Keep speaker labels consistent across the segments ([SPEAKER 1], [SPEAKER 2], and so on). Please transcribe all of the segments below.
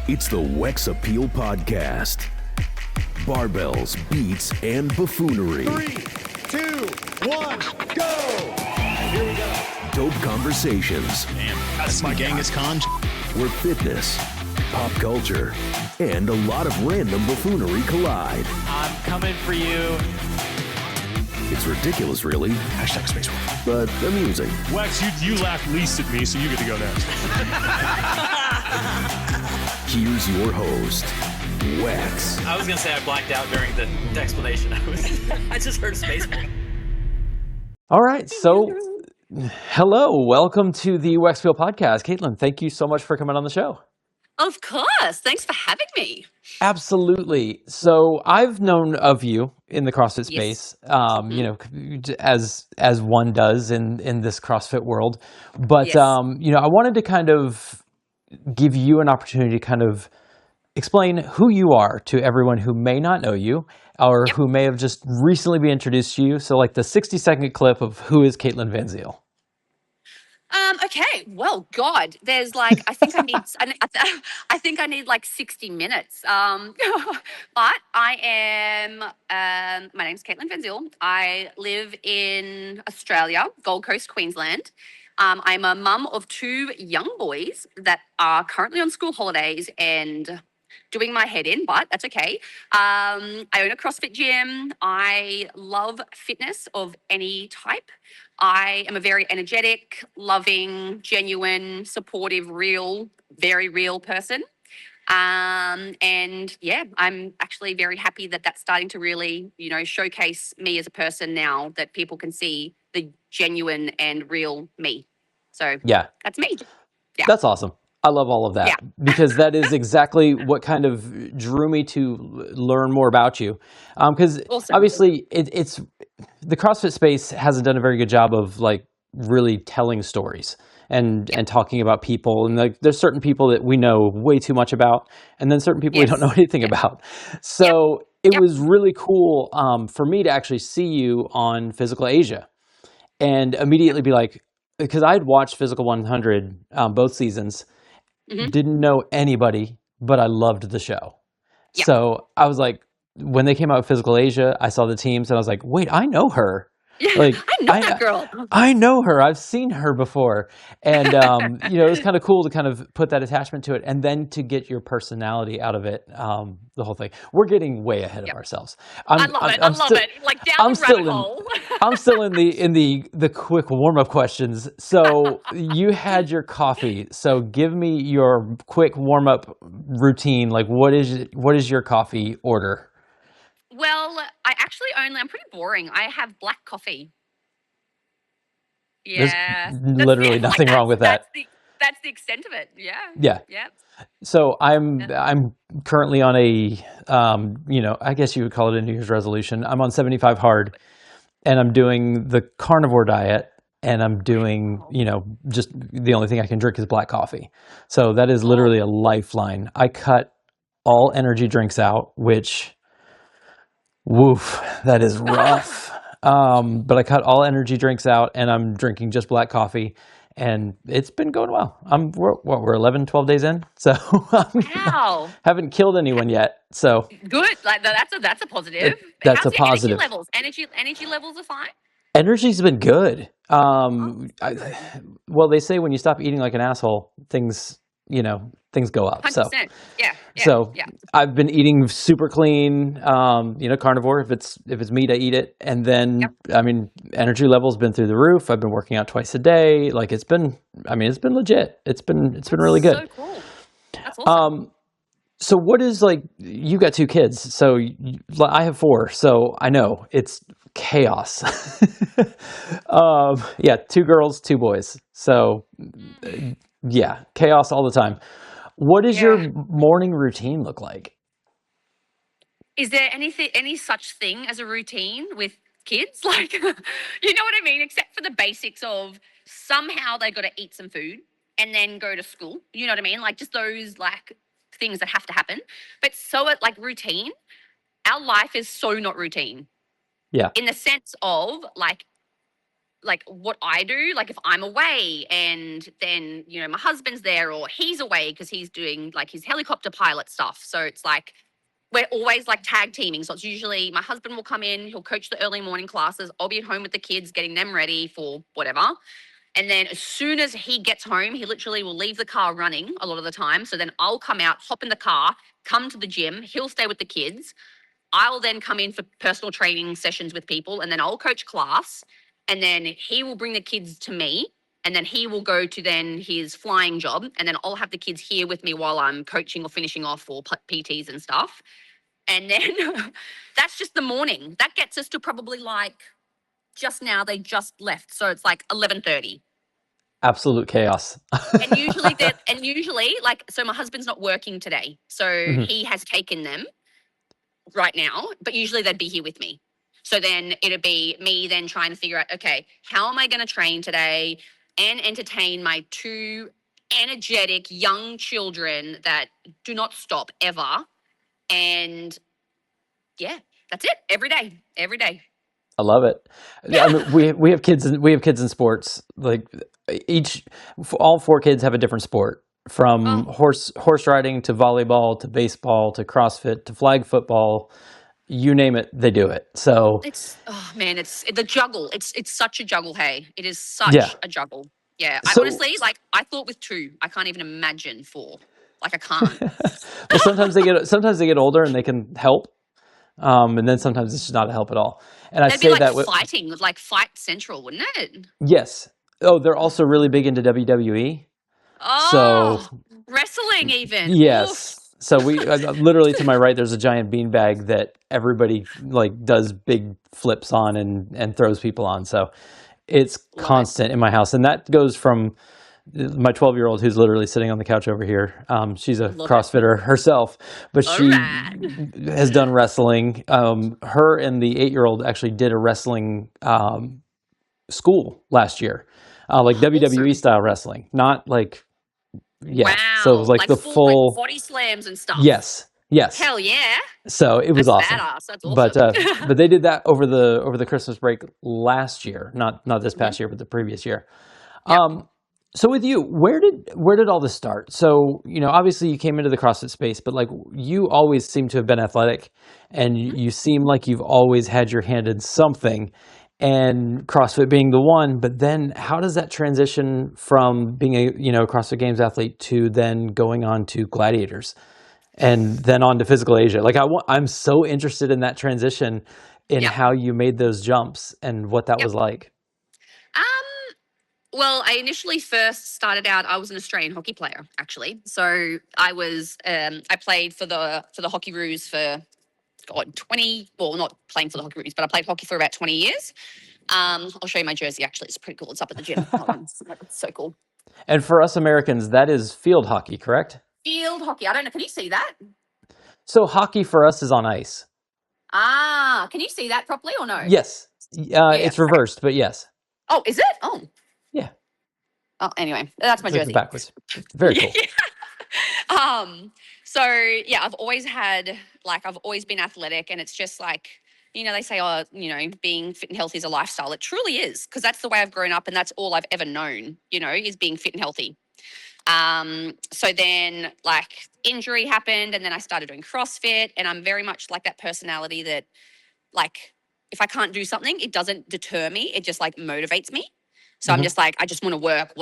[SPEAKER 1] It's the Wex Appeal Podcast. Barbells, beats, and buffoonery.
[SPEAKER 2] 3, 2, 1, go! Here we go.
[SPEAKER 1] Dope conversations.
[SPEAKER 3] Damn, that's my Genghis Khan.
[SPEAKER 1] Where fitness, pop culture, and a lot of random buffoonery collide.
[SPEAKER 4] I'm coming for you.
[SPEAKER 1] It's ridiculous, really,
[SPEAKER 3] Hashtag space war.
[SPEAKER 1] but amusing.
[SPEAKER 5] Wex, you laughed least at me, so you get to go next.
[SPEAKER 1] Here's your host, Wex.
[SPEAKER 4] I was gonna say I blacked out during the explanation. I just heard space.
[SPEAKER 6] All right, so hello, welcome to the Wex Appeal Podcast. Katelin, thank you so much for coming on the show.
[SPEAKER 7] Of course. Thanks for having me.
[SPEAKER 6] Absolutely. So I've known of you in the CrossFit
[SPEAKER 7] Yes.
[SPEAKER 6] space, you know, as one does in this CrossFit world. But
[SPEAKER 7] Yes.
[SPEAKER 6] you know, I wanted to kind of give you an opportunity to kind of explain who you are to everyone who may not know you or
[SPEAKER 7] Yep.
[SPEAKER 6] who may have just recently been introduced to you. So like the 60-second clip of who is Katelin van Zyl.
[SPEAKER 7] Okay. Well, God, there's like I think I need like 60 minutes. But I am. My name's Katelin van Zyl. I live in Australia, Gold Coast, Queensland. I'm a mum of 2 young boys that are currently on school holidays and doing my head in, but that's okay. I own a CrossFit gym. I love fitness of any type. I am a very energetic, loving, genuine, supportive, real, very real person. And yeah, I'm actually very happy that that's starting to really, showcase me as a person now that people can see the genuine and real me. So
[SPEAKER 6] Yeah.
[SPEAKER 7] that's me. Yeah.
[SPEAKER 6] That's awesome. I love all of that
[SPEAKER 7] Yeah.
[SPEAKER 6] because that is exactly what kind of drew me to learn more about you. Because
[SPEAKER 7] Awesome.
[SPEAKER 6] obviously it's the CrossFit space hasn't done a very good job of like really telling stories and talking about people. And like there's certain people that we know way too much about, and then certain people we don't know
[SPEAKER 7] Yes.
[SPEAKER 6] anything about. So it
[SPEAKER 7] Yep.
[SPEAKER 6] was really cool for me to actually see you on Physical Asia and immediately be like, because I had watched Physical 100 both seasons.
[SPEAKER 7] Mhm.
[SPEAKER 6] Didn't know anybody, but I loved the show.
[SPEAKER 7] Yeah.
[SPEAKER 6] So I was like, when they came out with Physical Asia, I saw the teams and I was like, wait, I know her. Like,
[SPEAKER 7] I know that girl.
[SPEAKER 6] I know her. I've seen her before. And, you know, it was kind of cool to kind of put that attachment to it and then to get your personality out of it, the whole thing. We're getting way ahead of ourselves.
[SPEAKER 7] I love it. I love it. Like down
[SPEAKER 6] I'm
[SPEAKER 7] the
[SPEAKER 6] still
[SPEAKER 7] rabbit
[SPEAKER 6] in-
[SPEAKER 7] hole.
[SPEAKER 6] I'm still in the quick warm-up questions. So you had your coffee. So give me your quick warm-up routine. Like what is your coffee order?
[SPEAKER 7] Well, I'm pretty boring. I have black coffee.
[SPEAKER 6] There's
[SPEAKER 7] Yeah.
[SPEAKER 6] literally nothing wrong with that.
[SPEAKER 7] That's the extent of it. Yeah.
[SPEAKER 6] Yeah.
[SPEAKER 7] Yeah.
[SPEAKER 6] So I'm currently on a you know, I guess you would call it a New Year's resolution. I'm on 75 hard and I'm doing the carnivore diet and I'm doing, you know, just the only thing I can drink is black coffee. So that is literally a lifeline. I cut all energy drinks out, which woof, that is rough. But I cut all energy drinks out and I'm drinking just black coffee and it's been going well. We're 11, 12 days in. So
[SPEAKER 7] Wow.
[SPEAKER 6] haven't killed anyone yet. So
[SPEAKER 7] Good. Like that's a positive.
[SPEAKER 6] That's
[SPEAKER 7] How's
[SPEAKER 6] a
[SPEAKER 7] your
[SPEAKER 6] positive.
[SPEAKER 7] Energy levels are fine.
[SPEAKER 6] energy's been good. Well, they say when you stop eating like an asshole, things go up.
[SPEAKER 7] 100%.
[SPEAKER 6] So
[SPEAKER 7] Yeah.
[SPEAKER 6] So
[SPEAKER 7] yeah.
[SPEAKER 6] I've been eating super clean, carnivore. If it's meat, I eat it. And then,
[SPEAKER 7] Yep.
[SPEAKER 6] I mean, energy level's been through the roof. I've been working out twice a day. Like it's been legit. It's been really good.
[SPEAKER 7] So cool. That's awesome.
[SPEAKER 6] So what is like, you got 2 kids. So I have 4. So I know it's chaos. Yeah, 2 girls, 2 boys. So yeah, chaos all the time. What does your morning routine look like?
[SPEAKER 7] Is there any such thing as a routine with kids? Like, you know what I mean? Except for the basics of somehow they got to eat some food and then go to school. You know what I mean? Like just those like things that have to happen. But like routine, our life is so not routine.
[SPEAKER 6] Yeah.
[SPEAKER 7] In the sense of like like what I do, like if I'm away and then, you know, my husband's there or he's away because he's doing like his helicopter pilot stuff. So it's like, we're always like tag teaming. So it's usually my husband will come in, he'll coach the early morning classes. I'll be at home with the kids, getting them ready for whatever. And then as soon as he gets home, he literally will leave the car running a lot of the time. So then I'll come out, hop in the car, come to the gym. He'll stay with the kids. I'll then come in for personal training sessions with people, and then I'll coach class. And then he will bring the kids to me, and then he will go to then his flying job. And then I'll have the kids here with me while I'm coaching or finishing off or PTs and stuff. And then that's just the morning. That gets us to probably like just now they just left. So it's like 11:30.
[SPEAKER 6] Absolute chaos.
[SPEAKER 7] And usually like, so my husband's not working today. So he has taken them right now, but usually they'd be here with me. So then it'd be me then trying to figure out, okay, how am I going to train today and entertain my 2 energetic young children that do not stop ever. And yeah, that's it. Every day.
[SPEAKER 6] I love it. I mean, we have kids in sports. Like all 4 kids have a different sport, from horse riding to volleyball to baseball to CrossFit to flag football. You name it, they do it. So
[SPEAKER 7] it's it's the juggle. It's such a juggle. Hey, it is such a juggle. Yeah, I honestly I thought with 2, I can't even imagine 4. Like I can't.
[SPEAKER 6] But sometimes they get older and they can help. And then sometimes it's just not a help at all. And
[SPEAKER 7] They'd be like fighting, like Fight Central, wouldn't it?
[SPEAKER 6] Yes. Oh, they're also really big into WWE.
[SPEAKER 7] Oh, so, wrestling even.
[SPEAKER 6] Yes. Oof. So we literally to my right, there's a giant beanbag that everybody like does big flips on and throws people on. So it's constant in my house. And that goes from my 12-year-old who's literally sitting on the couch over here. She's a CrossFitter herself, but she has done wrestling. Her and the 8-year-old actually did a wrestling school last year, like WWE style wrestling, not like
[SPEAKER 7] wow.
[SPEAKER 6] So it was like the full
[SPEAKER 7] like body slams and stuff.
[SPEAKER 6] Yes. Hell
[SPEAKER 7] yeah.
[SPEAKER 6] So it was awesome.
[SPEAKER 7] Badass. That's awesome.
[SPEAKER 6] But they did that over the Christmas break last year, not this past year, but the previous year. Yep. So with you, where did all this start? So, you know, obviously you came into the CrossFit space, but like you always seem to have been athletic, and you seem like you've always had your hand in something, and CrossFit being the one. But then how does that transition from being a CrossFit Games athlete to then going on to Gladiators and then on to Physical Asia? Like I'm so interested in that transition, in how you made those jumps and what that was like.
[SPEAKER 7] Well, I initially first started out, I was an Australian hockey player, actually. So I was, I played for the Hockeyroos for, 20, well, not playing for the Hockeyroos, but I played hockey for about 20 years. I'll show you my jersey, actually. It's pretty cool. It's up at the gym. It's so cool.
[SPEAKER 6] And for us Americans, that is field hockey, correct?
[SPEAKER 7] Field hockey. I don't know. Can you see that?
[SPEAKER 6] So hockey for us is on ice.
[SPEAKER 7] Ah, can you see that properly or no?
[SPEAKER 6] Yes. It's reversed, but yes.
[SPEAKER 7] Oh, is it? Oh.
[SPEAKER 6] Yeah.
[SPEAKER 7] Oh, anyway, that's my jersey.
[SPEAKER 6] Backwards. Very cool.
[SPEAKER 7] So yeah, I've always been athletic, and it's just like, they say, being fit and healthy is a lifestyle. It truly is, because that's the way I've grown up, and that's all I've ever known, is being fit and healthy. So then like injury happened, and then I started doing CrossFit, and I'm very much like that personality that, like, if I can't do something, it doesn't deter me. It just like motivates me. So I'm just like, I just want to work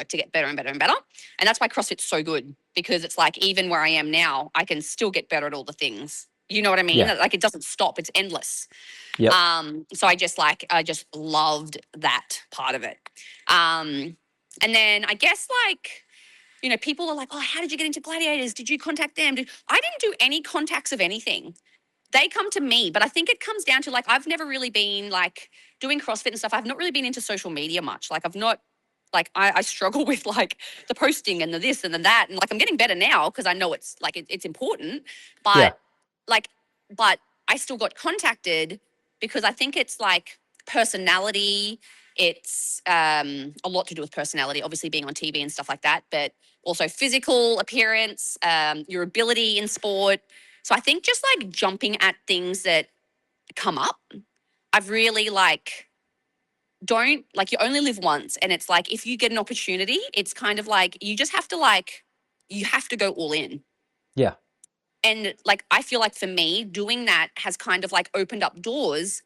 [SPEAKER 7] to get better and better and better. And that's why CrossFit's so good, because it's like, even where I am now, I can still get better at all the things. You know what I mean? Yeah. Like, it doesn't stop. It's endless.
[SPEAKER 6] Yep.
[SPEAKER 7] So I just loved that part of it. And then I guess like, people are like, oh, how did you get into Gladiators? Did you contact them? I didn't do any contacts of anything. They come to me, but I think it comes down to like, I've never really been like doing CrossFit and stuff. I've not really been into social media much. Like I've not, like I struggle with like the posting and the this and the that. And like, I'm getting better now because I know it's like, it's important, but but I still got contacted because I think it's like personality. It's a lot to do with personality, obviously being on TV and stuff like that, but also physical appearance, your ability in sport. So I think just like jumping at things that come up, I've really like don't, like, you only live once, and it's like, if you get an opportunity, it's kind of like, you just have to, like, you have to go all in.
[SPEAKER 6] Yeah.
[SPEAKER 7] And like, I feel like for me, doing that has kind of like opened up doors,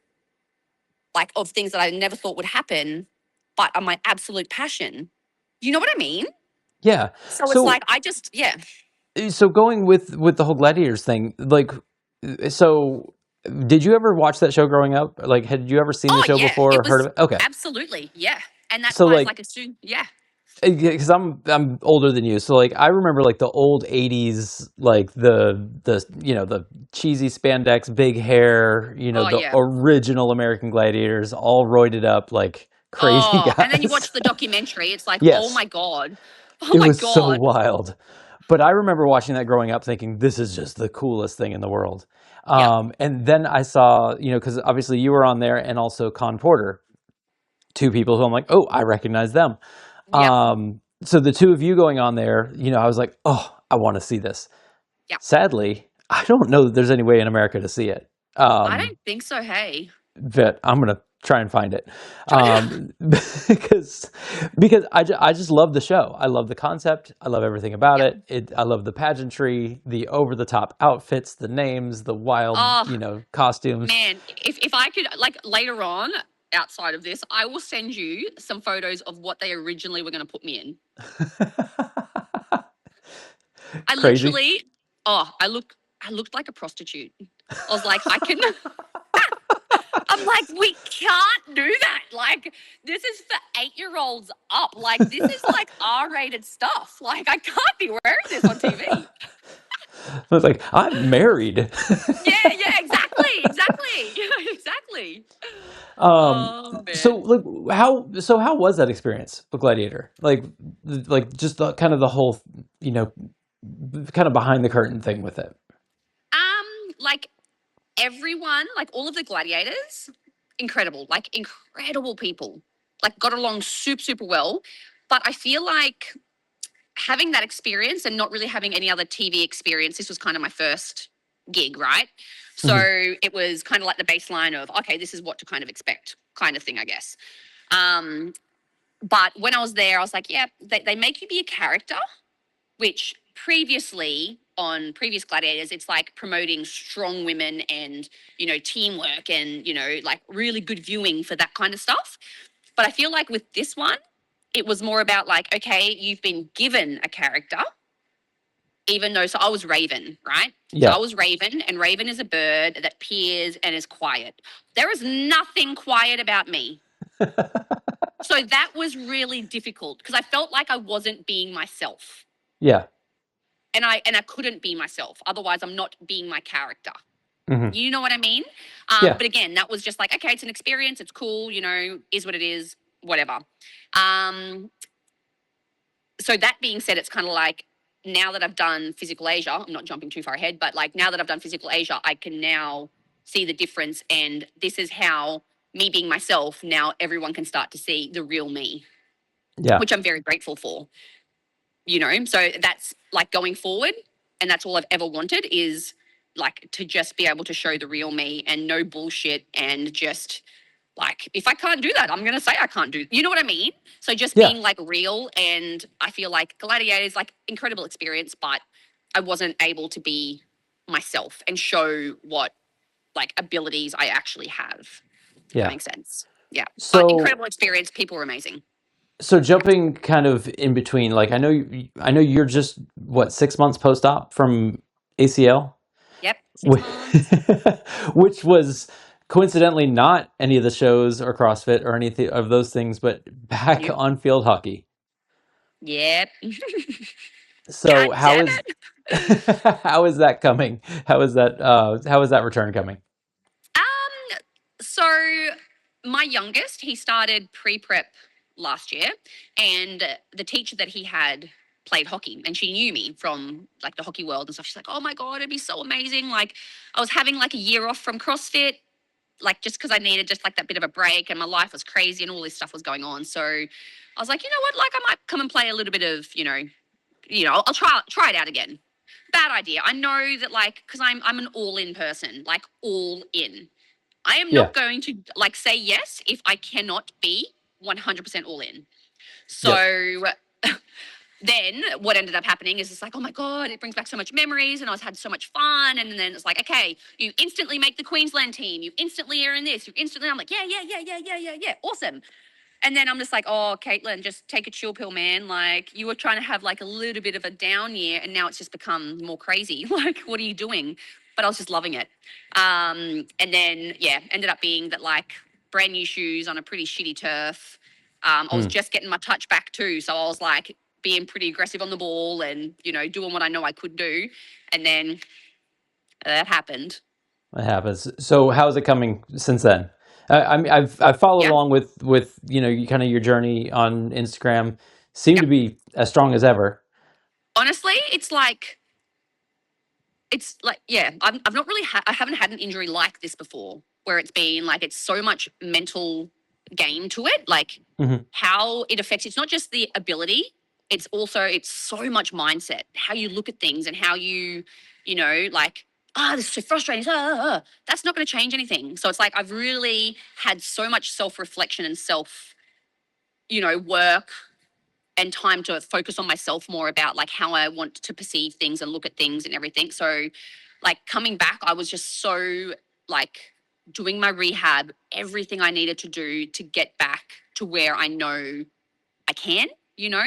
[SPEAKER 7] like, of things that I never thought would happen, but are my absolute passion. You know what I mean?
[SPEAKER 6] Yeah.
[SPEAKER 7] So it's
[SPEAKER 6] So
[SPEAKER 7] like, I just, yeah.
[SPEAKER 6] so going with the whole Gladiators thing, like, so did you ever watch that show growing up? Like, had you ever seen the
[SPEAKER 7] Oh
[SPEAKER 6] show
[SPEAKER 7] yeah,
[SPEAKER 6] before
[SPEAKER 7] it
[SPEAKER 6] or heard
[SPEAKER 7] was
[SPEAKER 6] of it? Okay.
[SPEAKER 7] absolutely, yeah. And that's
[SPEAKER 6] So
[SPEAKER 7] why it's
[SPEAKER 6] like,
[SPEAKER 7] like, as soon, yeah.
[SPEAKER 6] because I'm older than you, so like I remember like the old '80s, like the the cheesy spandex, big hair,
[SPEAKER 7] Oh
[SPEAKER 6] the
[SPEAKER 7] yeah.
[SPEAKER 6] original American Gladiators, all roided up like crazy
[SPEAKER 7] Oh, and then you
[SPEAKER 6] guys.
[SPEAKER 7] watch the documentary, it's like, oh
[SPEAKER 6] Yes,
[SPEAKER 7] my God. Oh
[SPEAKER 6] it
[SPEAKER 7] my
[SPEAKER 6] was so
[SPEAKER 7] God.
[SPEAKER 6] wild. But I remember watching that growing up, thinking this is just the coolest thing in the world.
[SPEAKER 7] Yep.
[SPEAKER 6] And then I saw, because obviously you were on there, and also Con Porter, two people who I'm like, oh, I recognize them.
[SPEAKER 7] Yep.
[SPEAKER 6] So the two of you going on there, I was like, oh, I want to see this.
[SPEAKER 7] Yep.
[SPEAKER 6] Sadly, I don't know that there's any way in America to see it.
[SPEAKER 7] I don't think so, hey.
[SPEAKER 6] But I'm gonna try and find it,
[SPEAKER 7] Try-
[SPEAKER 6] because I just love the show. I love the concept. I love everything about
[SPEAKER 7] Yep.
[SPEAKER 6] it. I love the pageantry, the over the top outfits, the names, the wild
[SPEAKER 7] Oh,
[SPEAKER 6] costumes.
[SPEAKER 7] man, if I could, like, later on, outside of this, I will send you some photos of what they originally were going to put me in. I
[SPEAKER 6] Crazy.
[SPEAKER 7] literally, I looked like a prostitute. I was like, I'm like, we can't do that. Like, this is for 8-year-olds up. Like, this is like R-rated stuff. Like, I can't be wearing this on TV.
[SPEAKER 6] I was like, I'm married.
[SPEAKER 7] Yeah, exactly, exactly.
[SPEAKER 6] Um,
[SPEAKER 7] Oh
[SPEAKER 6] so
[SPEAKER 7] man.
[SPEAKER 6] like how was that experience with Gladiator? Like just the kind of the whole, you know, kind of behind the curtain thing with it.
[SPEAKER 7] Like, everyone, like, all of the gladiators, incredible, like, incredible people, like, got along super well. But I feel like having that experience and not really having any other TV experience, this was kind of my first gig, right? So
[SPEAKER 6] Mhm.
[SPEAKER 7] it was kind of like the baseline of, okay, this is what to kind of expect, kind of thing, I guess. But when I was there, I was like, yeah, they make you be a character, which previously on previous gladiators, it's like promoting strong women and, teamwork and, like, really good viewing for that kind of stuff. But I feel like with this one, it was more about like, okay, you've been given a character, even though, so I was Raven, right? So I
[SPEAKER 6] Yeah.
[SPEAKER 7] was Raven, and Raven is a bird that peers and is quiet. There is nothing quiet about me. So that was really difficult because I felt like I wasn't being myself.
[SPEAKER 6] Yeah.
[SPEAKER 7] And I couldn't be myself. Otherwise, I'm not being my character.
[SPEAKER 6] Hmm.
[SPEAKER 7] You know what I mean?
[SPEAKER 6] Yeah.
[SPEAKER 7] But again, that was just like, okay, it's an experience. It's cool. Is what it is. Whatever. Um, so that being said, it's kind of like, now that I've done Physical Asia, I'm not jumping too far ahead, but like, now that I've done Physical Asia, I can now see the difference. And this is how me being myself, now everyone can start to see the real me,
[SPEAKER 6] Yeah.
[SPEAKER 7] which I'm very grateful for. So that's like going forward, and that's all I've ever wanted, is like to just be able to show the real me and no bullshit, and just like, if I can't do that, I'm going to say I can't do, you know what I mean? So just
[SPEAKER 6] Yeah.
[SPEAKER 7] being like real. And I feel like Gladiators, like, incredible experience, but I wasn't able to be myself and show what like abilities I actually have, if that
[SPEAKER 6] Yeah.
[SPEAKER 7] makes sense. Yeah. But
[SPEAKER 6] So
[SPEAKER 7] incredible experience. People were amazing.
[SPEAKER 6] jumping kind of in between, like I know you're just what, 6 months post-op from ACL,
[SPEAKER 7] Yep. 6
[SPEAKER 6] Wh-
[SPEAKER 7] months.
[SPEAKER 6] which was coincidentally not any of the shows or CrossFit or anything of those things, but back
[SPEAKER 7] Nope.
[SPEAKER 6] on field hockey.
[SPEAKER 7] Yep.
[SPEAKER 6] So
[SPEAKER 7] God
[SPEAKER 6] how
[SPEAKER 7] damn
[SPEAKER 6] is
[SPEAKER 7] it.
[SPEAKER 6] how is that coming? How is that return coming?
[SPEAKER 7] So my youngest, he started pre-prep last year, and the teacher that he had played hockey, and she knew me from like the hockey world and stuff. She's like, oh my God, it'd be so amazing. Like, I was having like a year off from CrossFit, like, just because I needed just like that bit of a break, and my life was crazy and all this stuff was going on. So I was like, you know what, like, I might come and play a little bit of, I'll try it out again. Bad idea. I know that, like, because I'm an all-in person, like, all in. I am
[SPEAKER 6] Yeah.
[SPEAKER 7] not going to like say yes if I cannot be 100% all in.
[SPEAKER 6] Yep.
[SPEAKER 7] So then what ended up happening is it's like, oh my God, it brings back so much memories and I was had so much fun. And then it's like, okay, you instantly make the Queensland team. You instantly are in this. I'm like, yeah. Awesome. And then I'm just like, oh, Katelin, just take a chill pill, man. Like you were trying to have like a little bit of a down year and now it's just become more crazy. Like, what are you doing? But I was just loving it. And then, yeah, ended up being that like brand new shoes on a pretty shitty turf. I was just getting my touch back too. So I was like being pretty aggressive on the ball and, you know, doing what I know I could do. And then that happened.
[SPEAKER 6] It happens. So how's it coming since then? I mean, I've followed
[SPEAKER 7] Yeah.
[SPEAKER 6] along with you know, kind of your journey on Instagram. Seem to be as strong as ever.
[SPEAKER 7] Honestly, it's like, yeah, I've not really, I haven't had an injury like this before where it's been like, it's so much mental game to it. Like how it affects, it's not just the ability, it's so much mindset, how you look at things and how you know, like, this is so frustrating. That's not going to change anything. So it's like, I've really had so much self-reflection and work and time to focus on myself more about like how I want to perceive things and look at things and everything. So like coming back, I was just so like doing my rehab, everything I needed to do to get back to where I know I can, you know?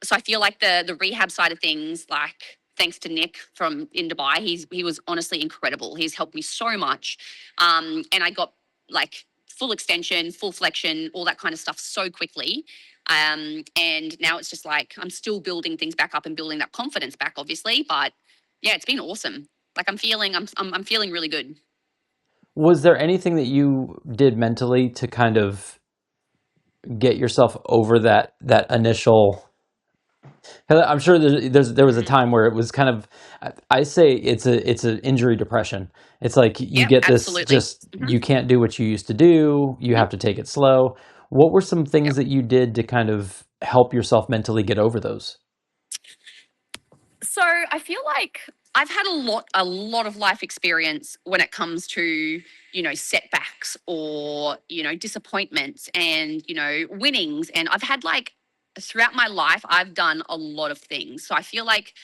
[SPEAKER 7] So I feel like the rehab side of things, like thanks to Nick from in Dubai, he was honestly incredible. He's helped me so much. And I got like full extension, full flexion, all that kind of stuff so quickly. And now it's just like I'm still building things back up and building that confidence back, obviously. But yeah, it's been awesome. Like I'm feeling really good.
[SPEAKER 6] Was there anything that you did mentally to kind of get yourself over that initial? I'm sure there was a time where it was kind of, I say it's an injury depression. It's like you get this
[SPEAKER 7] absolutely.
[SPEAKER 6] just you can't do what you used to do. You have to take it slow. What were some things that you did to kind of help yourself mentally get over those?
[SPEAKER 7] So I feel like I've had a lot of life experience when it comes to, you know, setbacks or, you know, disappointments and, you know, winnings. And I've had like throughout my life, I've done a lot of things. So I feel like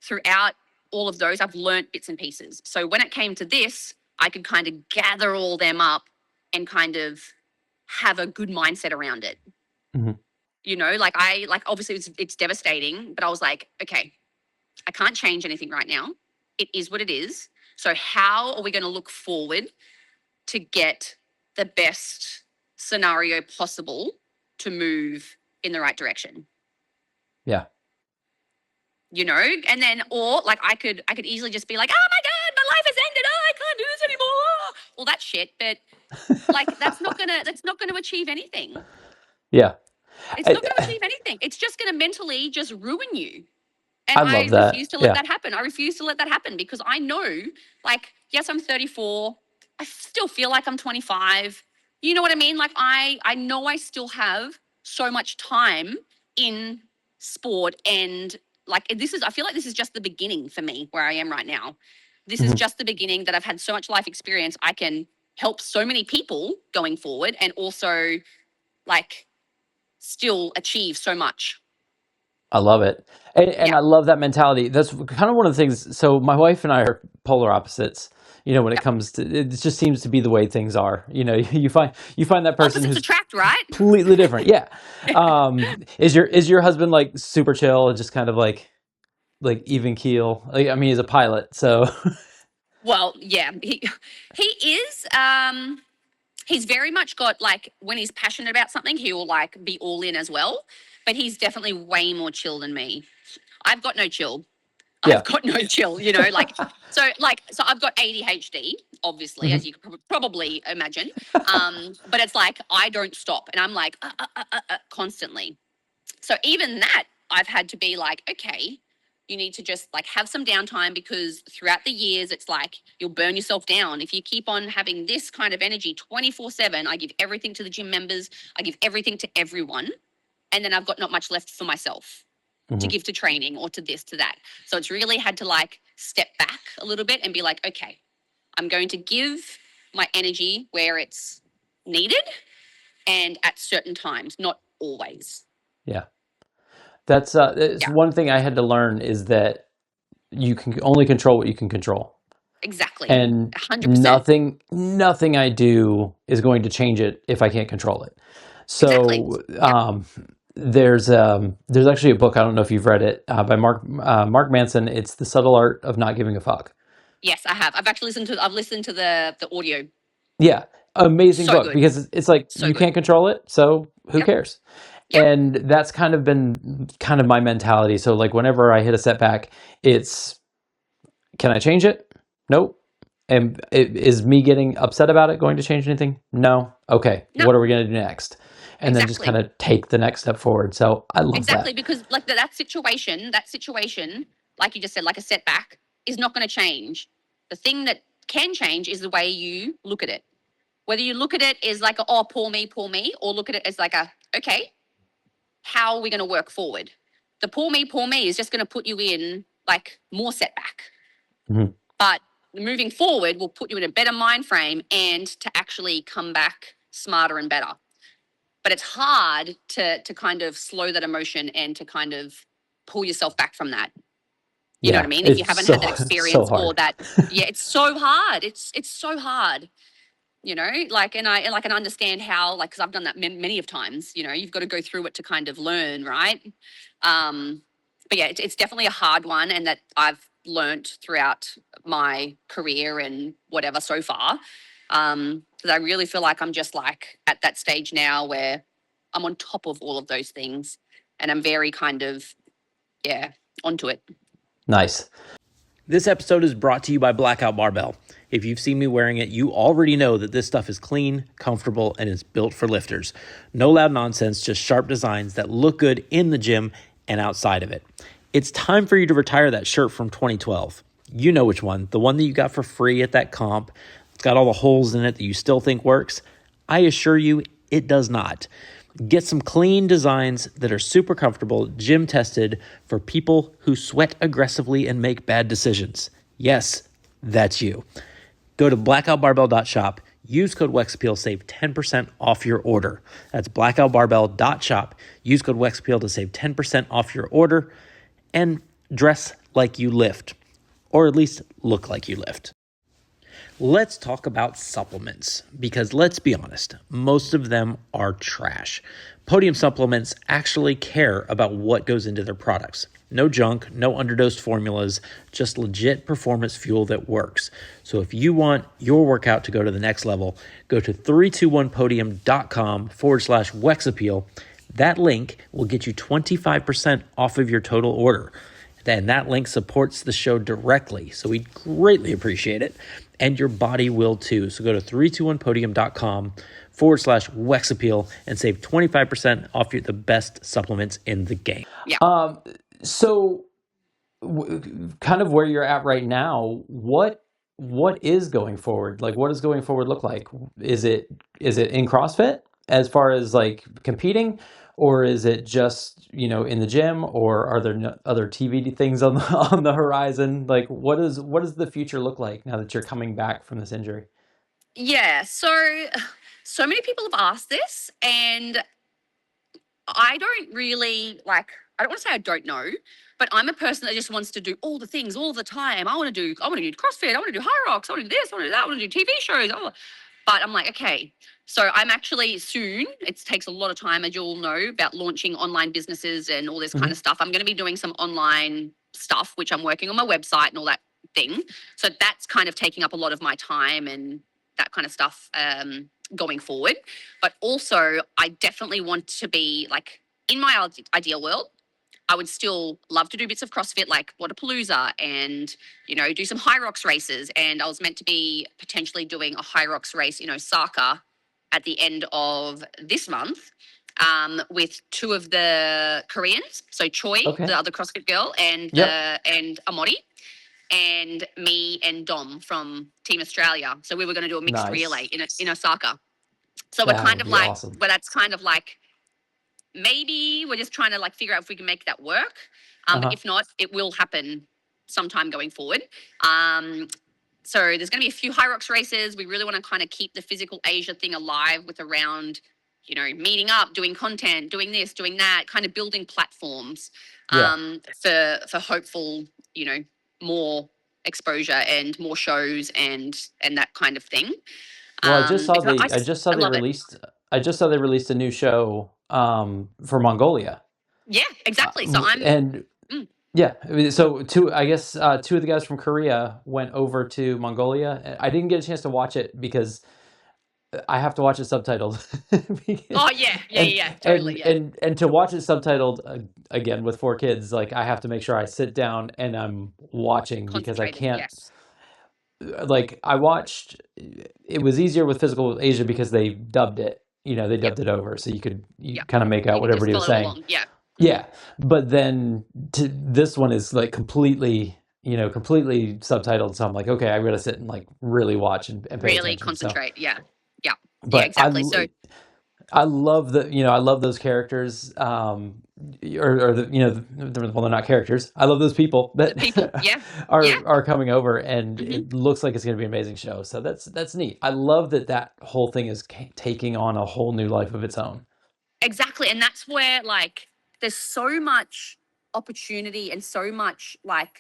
[SPEAKER 7] throughout all of those, I've learnt bits and pieces. So when it came to this, I could kind of gather all them up and kind of have a good mindset around it. You know, like obviously it's devastating, but I was like, okay, I can't change anything right now. It is what it is. So how are we going to look forward to get the best scenario possible to move in the right direction?
[SPEAKER 6] Yeah.
[SPEAKER 7] You know, and then, or like I could easily just be like, oh my God, my life has ended. Oh, I can't do this anymore. All that shit. But like, that's not going to achieve anything.
[SPEAKER 6] Yeah.
[SPEAKER 7] It's not going to achieve anything. It's just going to mentally just ruin you. And
[SPEAKER 6] I love that.
[SPEAKER 7] refuse to let that happen. I refuse to let that happen because I know, like, yes, I'm 34. I still feel like I'm 25. You know what I mean? Like, I know I still have so much time in sport and like I feel like this is just the beginning for me where I am right now. This is just the beginning that I've had so much life experience. I can help so many people going forward and also like still achieve so much.
[SPEAKER 6] I love it. And I love that mentality. That's kind of one of the things. So my wife and I are polar opposites, you know, when it comes to, it just seems to be the way things are. You know, you find that person who's
[SPEAKER 7] attract, right?
[SPEAKER 6] completely different. Yeah. Is your husband like super chill and just kind of like even keel? Like, I mean, he's a pilot, so.
[SPEAKER 7] Well, yeah, he is. He's very much got like when he's passionate about something, he will like be all in as well. But he's definitely way more chill than me. I've got no chill.
[SPEAKER 6] Yeah.
[SPEAKER 7] I've got no chill, you know, like, so I've got ADHD, obviously, as you could probably imagine. But it's like, I don't stop and I'm like, constantly. So even that I've had to be like, okay, you need to just like have some downtime because throughout the years, it's like you'll burn yourself down. If you keep on having this kind of energy 24/7, I give everything to the gym members. I give everything to everyone. And then I've got not much left for myself to give to training or to this, to that. So it's really had to like step back a little bit and be like, okay, I'm going to give my energy where it's needed and at certain times, not always.
[SPEAKER 6] Yeah. That's it's
[SPEAKER 7] Yeah,
[SPEAKER 6] one thing I had to learn is that you can only control what you can control.
[SPEAKER 7] exactly.
[SPEAKER 6] And
[SPEAKER 7] 100%.
[SPEAKER 6] nothing I do is going to change it if I can't control it.
[SPEAKER 7] Exactly.
[SPEAKER 6] So
[SPEAKER 7] Yep.
[SPEAKER 6] there's actually a book, I don't know if you've read it, by Mark Manson. It's The Subtle Art of Not Giving a Fuck.
[SPEAKER 7] Yes, I have. I've listened to the audio.
[SPEAKER 6] Yeah, amazing
[SPEAKER 7] So
[SPEAKER 6] book,
[SPEAKER 7] good.
[SPEAKER 6] because it's like
[SPEAKER 7] So
[SPEAKER 6] you
[SPEAKER 7] good.
[SPEAKER 6] can't control it, so who
[SPEAKER 7] Yep.
[SPEAKER 6] cares?
[SPEAKER 7] Yep.
[SPEAKER 6] And that's kind of been kind of my mentality. So like whenever I hit a setback, it's, can I change it? Nope. And is me getting upset about it going to change anything? No. Okay.
[SPEAKER 7] No,
[SPEAKER 6] What are we going to do next? And then just
[SPEAKER 7] exactly.
[SPEAKER 6] kind of take the next step forward. So I love
[SPEAKER 7] Exactly,
[SPEAKER 6] that.
[SPEAKER 7] because like that situation, like you just said, like a setback, is not going to change. The thing that can change is the way you look at it. Whether you look at it as like, oh, poor me, or look at it as like okay, how are we going to work forward? The poor me is just going to put you in like more setback.
[SPEAKER 6] Mhm.
[SPEAKER 7] But moving forward will put you in a better mind frame and to actually come back smarter and better. But it's hard to kind of slow that emotion and to kind of pull yourself back from that. You know what I
[SPEAKER 6] Yeah,
[SPEAKER 7] mean? If you
[SPEAKER 6] it's
[SPEAKER 7] haven't had that
[SPEAKER 6] so
[SPEAKER 7] experience or
[SPEAKER 6] hard.
[SPEAKER 7] that, yeah, it's so hard. It's so hard. You know, like, and I understand how, like, because I've done that many of times. You know, you've got to go through it to kind of learn, right? But yeah, it's definitely a hard one, and that I've learnt throughout my career and whatever so far. Because I really feel like I'm just like at that stage now where I'm on top of all of those things, and I'm very kind of, yeah, onto it.
[SPEAKER 6] Nice.
[SPEAKER 8] This episode is brought to you by Blackout Barbell. If you've seen me wearing it, you already know that this stuff is clean, comfortable, and is built for lifters. No loud nonsense, just sharp designs that look good in the gym and outside of it. It's time for you to retire that shirt from 2012. You know which one, the one that you got for free at that comp. It's got all the holes in it that you still think works. I assure you, it does not. Get some clean designs that are super comfortable, gym tested for people who sweat aggressively and make bad decisions. Yes, that's you. Go to blackoutbarbell.shop, use code Wex Appeal, save 10% off your order. That's blackoutbarbell.shop, use code Wex Appeal to save 10% off your order, and dress like you lift, or at least look like you lift. Let's talk about supplements, because let's be honest, most of them are trash. Podium supplements actually care about what goes into their products. No junk, no underdosed formulas, just legit performance fuel that works. So if you want your workout to go to the next level, go to 321podium.com/Wex Appeal. That link will get you 25% off of your total order. And that link supports the show directly, so we'd greatly appreciate it. And your body will too. So go to 321podium.com/Wex Appeal and save 25% off the best supplements in the game.
[SPEAKER 7] Yeah.
[SPEAKER 6] So kind of where you're at right now, what is going forward? Like, what does going forward look like? Is it in CrossFit as far as like competing, or is it just, in the gym, or are there other TV things on on the horizon? Like, what does the future look like now that you're coming back from this injury?
[SPEAKER 7] Yeah. So many people have asked this, and I don't really like, I don't want to say I don't know, but I'm a person that just wants to do all the things all the time. I want to do CrossFit, I want to do high rocks, I want to do this, I want to do that, I want to do TV shows. But I'm like, okay. So I'm actually soon, it takes a lot of time, as you all know, about launching online businesses and all this kind of stuff. I'm going to be doing some online stuff, which I'm working on my website and all that thing. So that's kind of taking up a lot of my time and that kind of stuff going forward. But also, I definitely want to be like, in my ideal world, I would still love to do bits of CrossFit like Wodapalooza and, do some high rocks races. And I was meant to be potentially doing a high rocks race in Osaka at the end of this month with two of the Koreans. So Choi,
[SPEAKER 6] Okay.
[SPEAKER 7] the other CrossFit girl, and
[SPEAKER 6] Yep.
[SPEAKER 7] and Amori, and me and Dom from Team Australia. So we were going to do a mixed
[SPEAKER 6] Nice.
[SPEAKER 7] relay in Osaka. So we're
[SPEAKER 6] That
[SPEAKER 7] kind
[SPEAKER 6] would
[SPEAKER 7] of
[SPEAKER 6] be
[SPEAKER 7] like,
[SPEAKER 6] awesome.
[SPEAKER 7] but that's kind of like, maybe we're just trying to like figure out if we can make that work. But if not, it will happen sometime going forward. So there's going to be a few high rocks races. We really want to kind of keep the physical Asia thing alive with around, meeting up, doing content, doing this, doing that, kind of building platforms for hopeful, more exposure and more shows and that kind of thing.
[SPEAKER 6] Well, I just saw
[SPEAKER 7] because
[SPEAKER 6] I just saw
[SPEAKER 7] I
[SPEAKER 6] they
[SPEAKER 7] love it.
[SPEAKER 6] released a new show for Mongolia.
[SPEAKER 7] Yeah, exactly. So
[SPEAKER 6] and yeah, so two of the guys from Korea went over to Mongolia. I didn't get a chance to watch it because I have to watch it subtitled.
[SPEAKER 7] Oh yeah, totally, yeah.
[SPEAKER 6] And to watch it subtitled again with 4 kids, like I have to make sure I sit down and I'm watching because I
[SPEAKER 7] Concentrated,
[SPEAKER 6] can't.
[SPEAKER 7] yes.
[SPEAKER 6] Like I watched, it was easier with Physical Asia because they dubbed it. They dubbed it over, so you kind of make out
[SPEAKER 7] You
[SPEAKER 6] what
[SPEAKER 7] can just
[SPEAKER 6] everybody was
[SPEAKER 7] follow
[SPEAKER 6] saying.
[SPEAKER 7] along, yeah.
[SPEAKER 6] Yeah, but then this one is like completely subtitled. So I'm like, okay, I gotta sit and like really watch and pay
[SPEAKER 7] Really
[SPEAKER 6] attention.
[SPEAKER 7] concentrate, yeah.
[SPEAKER 6] But
[SPEAKER 7] Exactly. So
[SPEAKER 6] I love I love those characters. Or well, they're not characters. I love those people that
[SPEAKER 7] people, yeah.
[SPEAKER 6] are coming over, and it looks like it's going to be an amazing show. So that's neat. I love that whole thing is taking on a whole new life of its own.
[SPEAKER 7] Exactly, and that's where like there's so much opportunity and so much like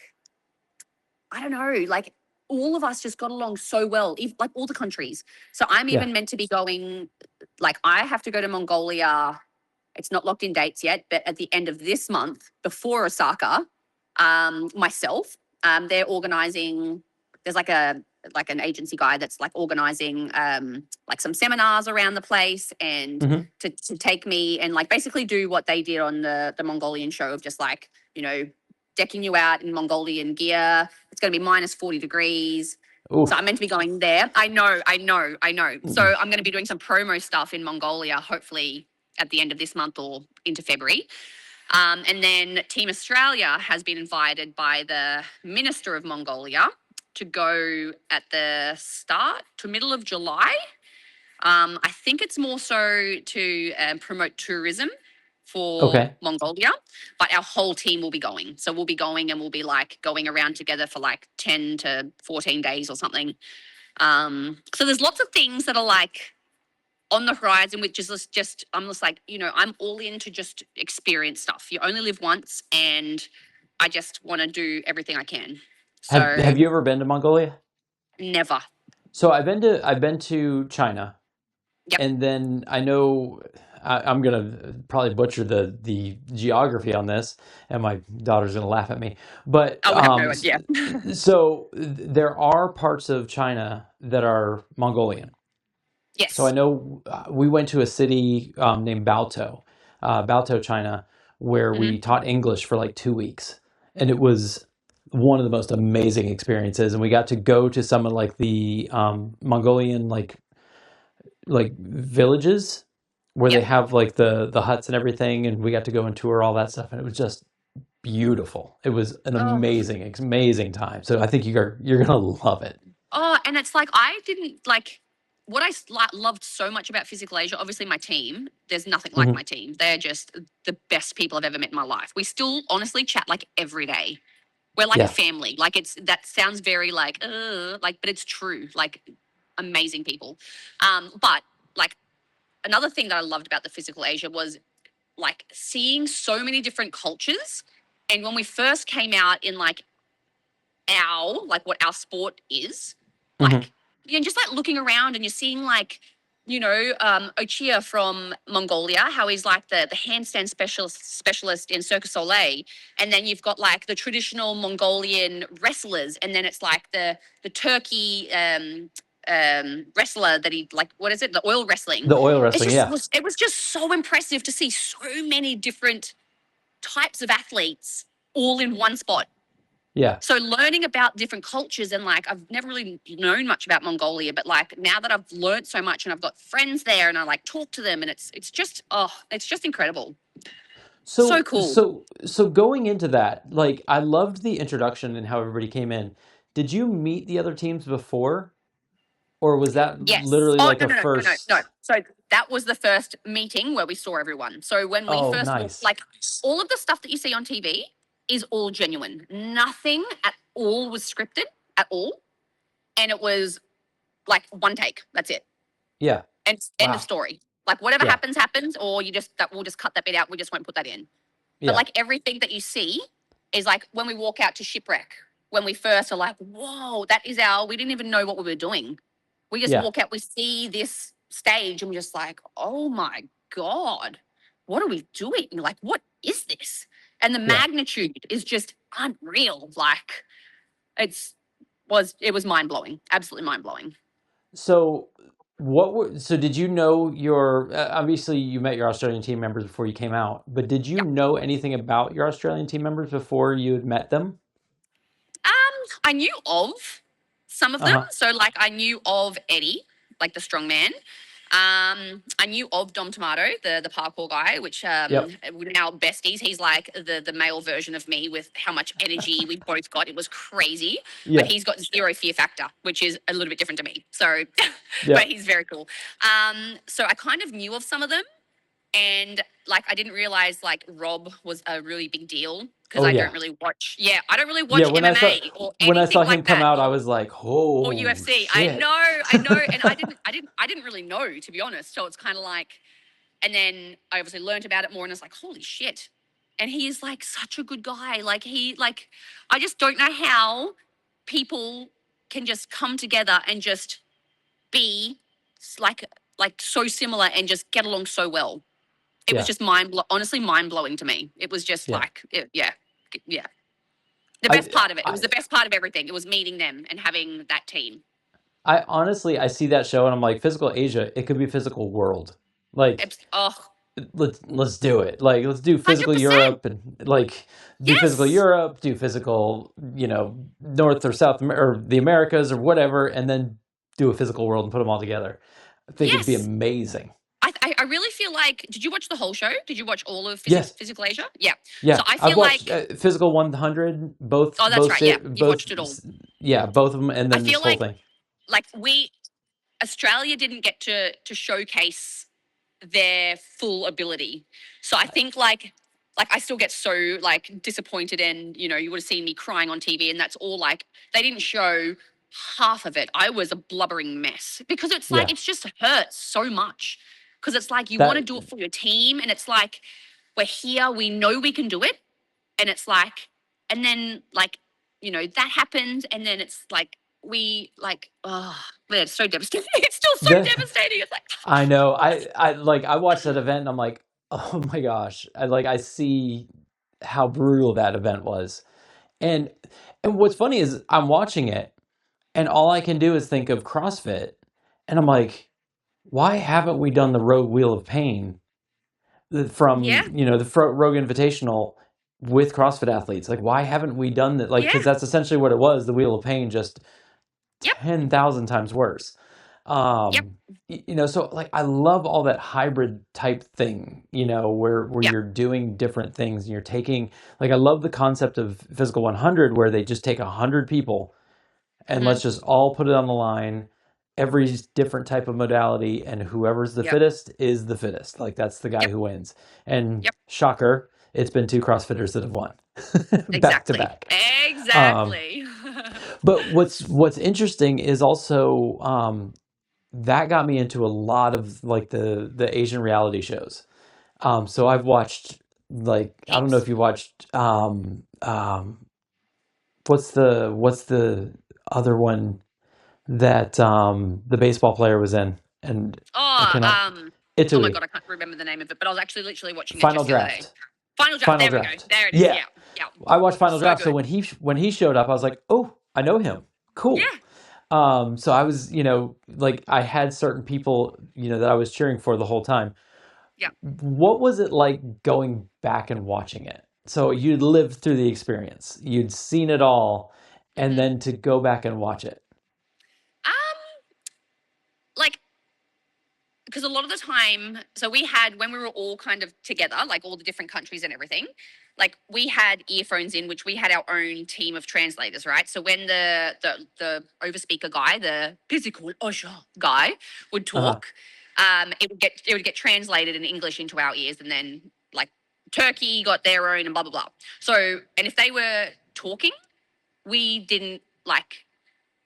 [SPEAKER 7] I don't know, like all of us just got along so well, like all the countries. So I'm even meant to be going, like I have to go to Mongolia. It's not locked in dates yet, but at the end of this month, before Osaka, myself, they're organizing. There's like an agency guy that's like organizing like some seminars around the place and to take me and like basically do what they did on the Mongolian show of just like decking you out in Mongolian gear. It's going to be minus 40 degrees.
[SPEAKER 6] Oof.
[SPEAKER 7] So I'm meant to be going there. I know. So I'm going to be doing some promo stuff in Mongolia, hopefully at the end of this month or into February. And then Team Australia has been invited by the Minister of Mongolia to go at the start to middle of July. I think it's more so to promote tourism for Mongolia, but our whole team will be going. So we'll be going and we'll be like going around together for like 10 to 14 days or something. So there's lots of things that are like on the horizon, which is just I'm just like, I'm all in to just experience stuff. You only live once and I just want to do everything I can. So
[SPEAKER 6] Have you ever been to Mongolia?
[SPEAKER 7] Never.
[SPEAKER 6] So I've been to China.
[SPEAKER 7] Yep.
[SPEAKER 6] And then I know I'm gonna probably butcher the geography on this, and my daughter's gonna laugh at me. But so there are parts of China that are Mongolian.
[SPEAKER 7] Yes.
[SPEAKER 6] So I know we went to a city named Baotou, China, where we taught English for like 2 weeks, and it was one of the most amazing experiences. And we got to go to some of like the Mongolian like villages where they have like the huts and everything, and we got to go and tour all that stuff, and it was just beautiful. It was an amazing time. So I think you're gonna love it.
[SPEAKER 7] Oh, and it's like I didn't like what I loved so much about Physical Asia. Obviously, my team. There's nothing like my team. They're just the best people I've ever met in my life. We still honestly chat like every day. We're like a family. Like that sounds very like but it's true. Like amazing people. But like another thing that I loved about the Physical Asia was like seeing so many different cultures. And when we first came out in like what our sport is, like just like looking around and you're seeing like Ochia from Mongolia, how he's like the handstand specialist in Cirque du Soleil, and then you've got like the traditional Mongolian wrestlers, and then it's like the Turkey wrestler that he like, what is it? The oil wrestling.
[SPEAKER 6] The oil wrestling,
[SPEAKER 7] it was just so impressive to see so many different types of athletes all in one spot.
[SPEAKER 6] Yeah.
[SPEAKER 7] So learning about different cultures and like I've never really known much about Mongolia, but like now that I've learned so much and I've got friends there and I like talk to them and it's just incredible. So cool.
[SPEAKER 6] So going into that, like I loved the introduction and how everybody came in. Did you meet the other teams before? Or was that literally first?
[SPEAKER 7] No. So that was the first meeting where we saw everyone. So when we first like all of the stuff that you see on TV is all genuine. Nothing at all was scripted at all. and it was like one take. That's it.
[SPEAKER 6] Yeah.
[SPEAKER 7] And end
[SPEAKER 6] Wow.
[SPEAKER 7] of story. Like whatever
[SPEAKER 6] Yeah.
[SPEAKER 7] happens, or we'll just cut that bit out. We just won't put that in.
[SPEAKER 6] Yeah.
[SPEAKER 7] But like everything that you see is like when we walk out to shipwreck, when we first are like, whoa, we didn't even know what we were doing. We just walk out, we see this stage and we're just like, oh my God, what are we doing? Like, what is this? And the magnitude is just unreal. Like it was mind blowing, absolutely mind blowing.
[SPEAKER 6] So so did you know obviously you met your Australian team members before you came out, but did you know anything about your Australian team members before you had met them?
[SPEAKER 7] I knew of some of them.
[SPEAKER 6] Uh-huh.
[SPEAKER 7] So like I knew of Eddie, like the strongman. I knew of Dom Tomato, the parkour guy, which we're now besties. He's like the male version of me with how much energy we both got. It was crazy.
[SPEAKER 6] Yeah.
[SPEAKER 7] But he's got zero fear factor, which is a little bit different to me. So,
[SPEAKER 6] Yeah.
[SPEAKER 7] but he's very cool. So I kind of knew of some of them. And like I didn't realize like Rob was a really big deal because
[SPEAKER 6] Oh,
[SPEAKER 7] I
[SPEAKER 6] yeah.
[SPEAKER 7] don't really watch. Yeah, I don't really watch
[SPEAKER 6] when
[SPEAKER 7] MMA or anything
[SPEAKER 6] when I saw him
[SPEAKER 7] like
[SPEAKER 6] come
[SPEAKER 7] that,
[SPEAKER 6] out, I was like, oh,
[SPEAKER 7] or UFC.
[SPEAKER 6] shit.
[SPEAKER 7] I know, and I didn't really know, to be honest. So it's kind of like, and then I obviously learned about it more, and it's like, holy shit! And he is like such a good guy. Like I just don't know how people can just come together and just be like so similar and just get along so well. It was just honestly mind blowing to me. It was just yeah. The best part of it. It was the best part of everything. It was meeting them and having that team.
[SPEAKER 6] I honestly see that show and I'm like, Physical Asia, it could be Physical World. Like, let's do it. Like, let's do Physical
[SPEAKER 7] 100%.
[SPEAKER 6] Europe and like do Physical Europe, do Physical, North or South or the Americas or whatever, and then do a Physical World and put them all together. I think it'd be amazing.
[SPEAKER 7] I really feel like, did you watch the whole show? Did you watch all of Physical Asia? Yeah.
[SPEAKER 6] Yeah.
[SPEAKER 7] So I feel
[SPEAKER 6] I've watched Physical 100, both.
[SPEAKER 7] Oh, that's
[SPEAKER 6] both
[SPEAKER 7] right. Yeah. You watched it all.
[SPEAKER 6] Yeah, both of them, and then
[SPEAKER 7] I
[SPEAKER 6] this
[SPEAKER 7] feel
[SPEAKER 6] whole
[SPEAKER 7] like,
[SPEAKER 6] thing.
[SPEAKER 7] Like Australia didn't get to showcase their full ability. So I think like I still get so like disappointed, and you would have seen me crying on TV, and that's all like they didn't show half of it. I was a blubbering mess because it's like it's just hurts so much because it's like you want to do it for your team, and it's like we're here, we know we can do it, and it's like, and then like that happens, and then it's like it's so devastating. It's still so devastating. It's like
[SPEAKER 6] I know. I watched that event and I'm like, oh my gosh. I see how brutal that event was. And what's funny is I'm watching it and all I can do is think of CrossFit. And I'm like, why haven't we done the Rogue Wheel of Pain from, the Rogue Invitational with CrossFit athletes? Like, why haven't we done that? Like, because that's essentially what it was, the Wheel of Pain, just 10,000 times worse. So like I love all that hybrid type thing, where you're doing different things and you're taking, like, I love the concept of Physical 100 where they just take 100 people and let's just all put it on the line, every different type of modality, and whoever's the fittest is the fittest. Like that's the guy who wins. And shocker, it's been 2 CrossFitters that have won back to back.
[SPEAKER 7] Exactly.
[SPEAKER 6] But what's interesting is also that got me into a lot of like the Asian reality shows. So I've watched like I don't know if you watched what's the other one that the baseball player was in, and
[SPEAKER 7] Italy. Oh my god, I can't remember the name of it, but I was actually literally watching
[SPEAKER 6] Final
[SPEAKER 7] it
[SPEAKER 6] Draft.
[SPEAKER 7] just the other day. Final Draft. There we go. There it is. Yeah.
[SPEAKER 6] I watched Final Draft,
[SPEAKER 7] good.
[SPEAKER 6] so when he showed up, I was like, oh, I know him. Cool.
[SPEAKER 7] Yeah.
[SPEAKER 6] So I was, like I had certain people, that I was cheering for the whole time.
[SPEAKER 7] Yeah.
[SPEAKER 6] What was it like going back and watching it? So you'd lived through the experience, you'd seen it all, and then to go back and watch it.
[SPEAKER 7] Like, because a lot of the time, so we had, when we were all kind of together, like all the different countries and everything, like we had earphones in, which we had our own team of translators, right? So when the overspeaker guy, the Physical Asia guy would talk, it would get translated in English into our ears, and then like Turkey got their own and blah, blah, blah. So, and if they were talking, we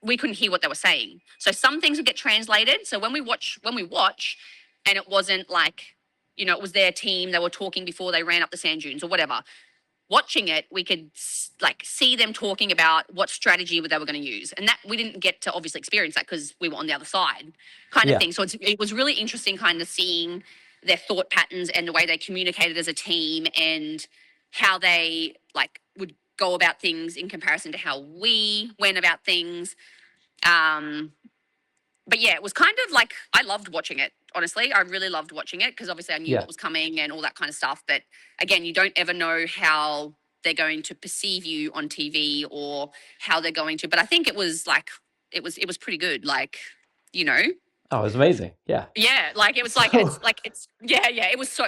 [SPEAKER 7] we couldn't hear what they were saying. So some things would get translated. So when we watch, and it wasn't like, it was their team, they were talking before they ran up the sand dunes or whatever. Watching it, we could see them talking about what strategy they were going to use, and that we didn't get to obviously experience that because we were on the other side, kind of thing. So it was really interesting, kind of seeing their thought patterns and the way they communicated as a team, and how they would go about things in comparison to how we went about things. But yeah, it was kind of like, I loved watching it. Honestly, I really loved watching it because obviously I knew what was coming and all that kind of stuff. But again, you don't ever know how they're going to perceive you on TV or how they're going to. But I think it was it was pretty good.
[SPEAKER 6] Oh, it was amazing. Yeah.
[SPEAKER 7] Yeah, it was it was so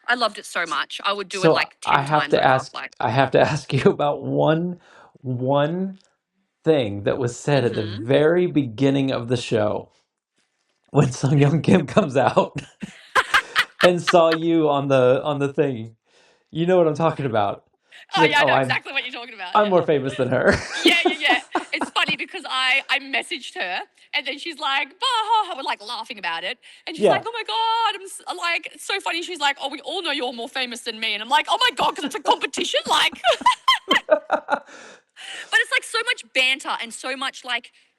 [SPEAKER 7] I loved it so much. I would do it 10
[SPEAKER 6] I have
[SPEAKER 7] times.
[SPEAKER 6] to ask. I have to ask you about one thing that was said at the very beginning of the show when Sung Young Kim comes out and saw you on the thing. You know what I'm talking about. She's
[SPEAKER 7] I know exactly what you're talking about.
[SPEAKER 6] I'm more famous than her.
[SPEAKER 7] Yeah. It's funny because I messaged her and then she's like, bah, we're laughing about it. And she's like, oh my God, it's so funny. She's like, oh, we all know you're more famous than me. And I'm like, oh my God, because it's a competition. But it's so much banter and so much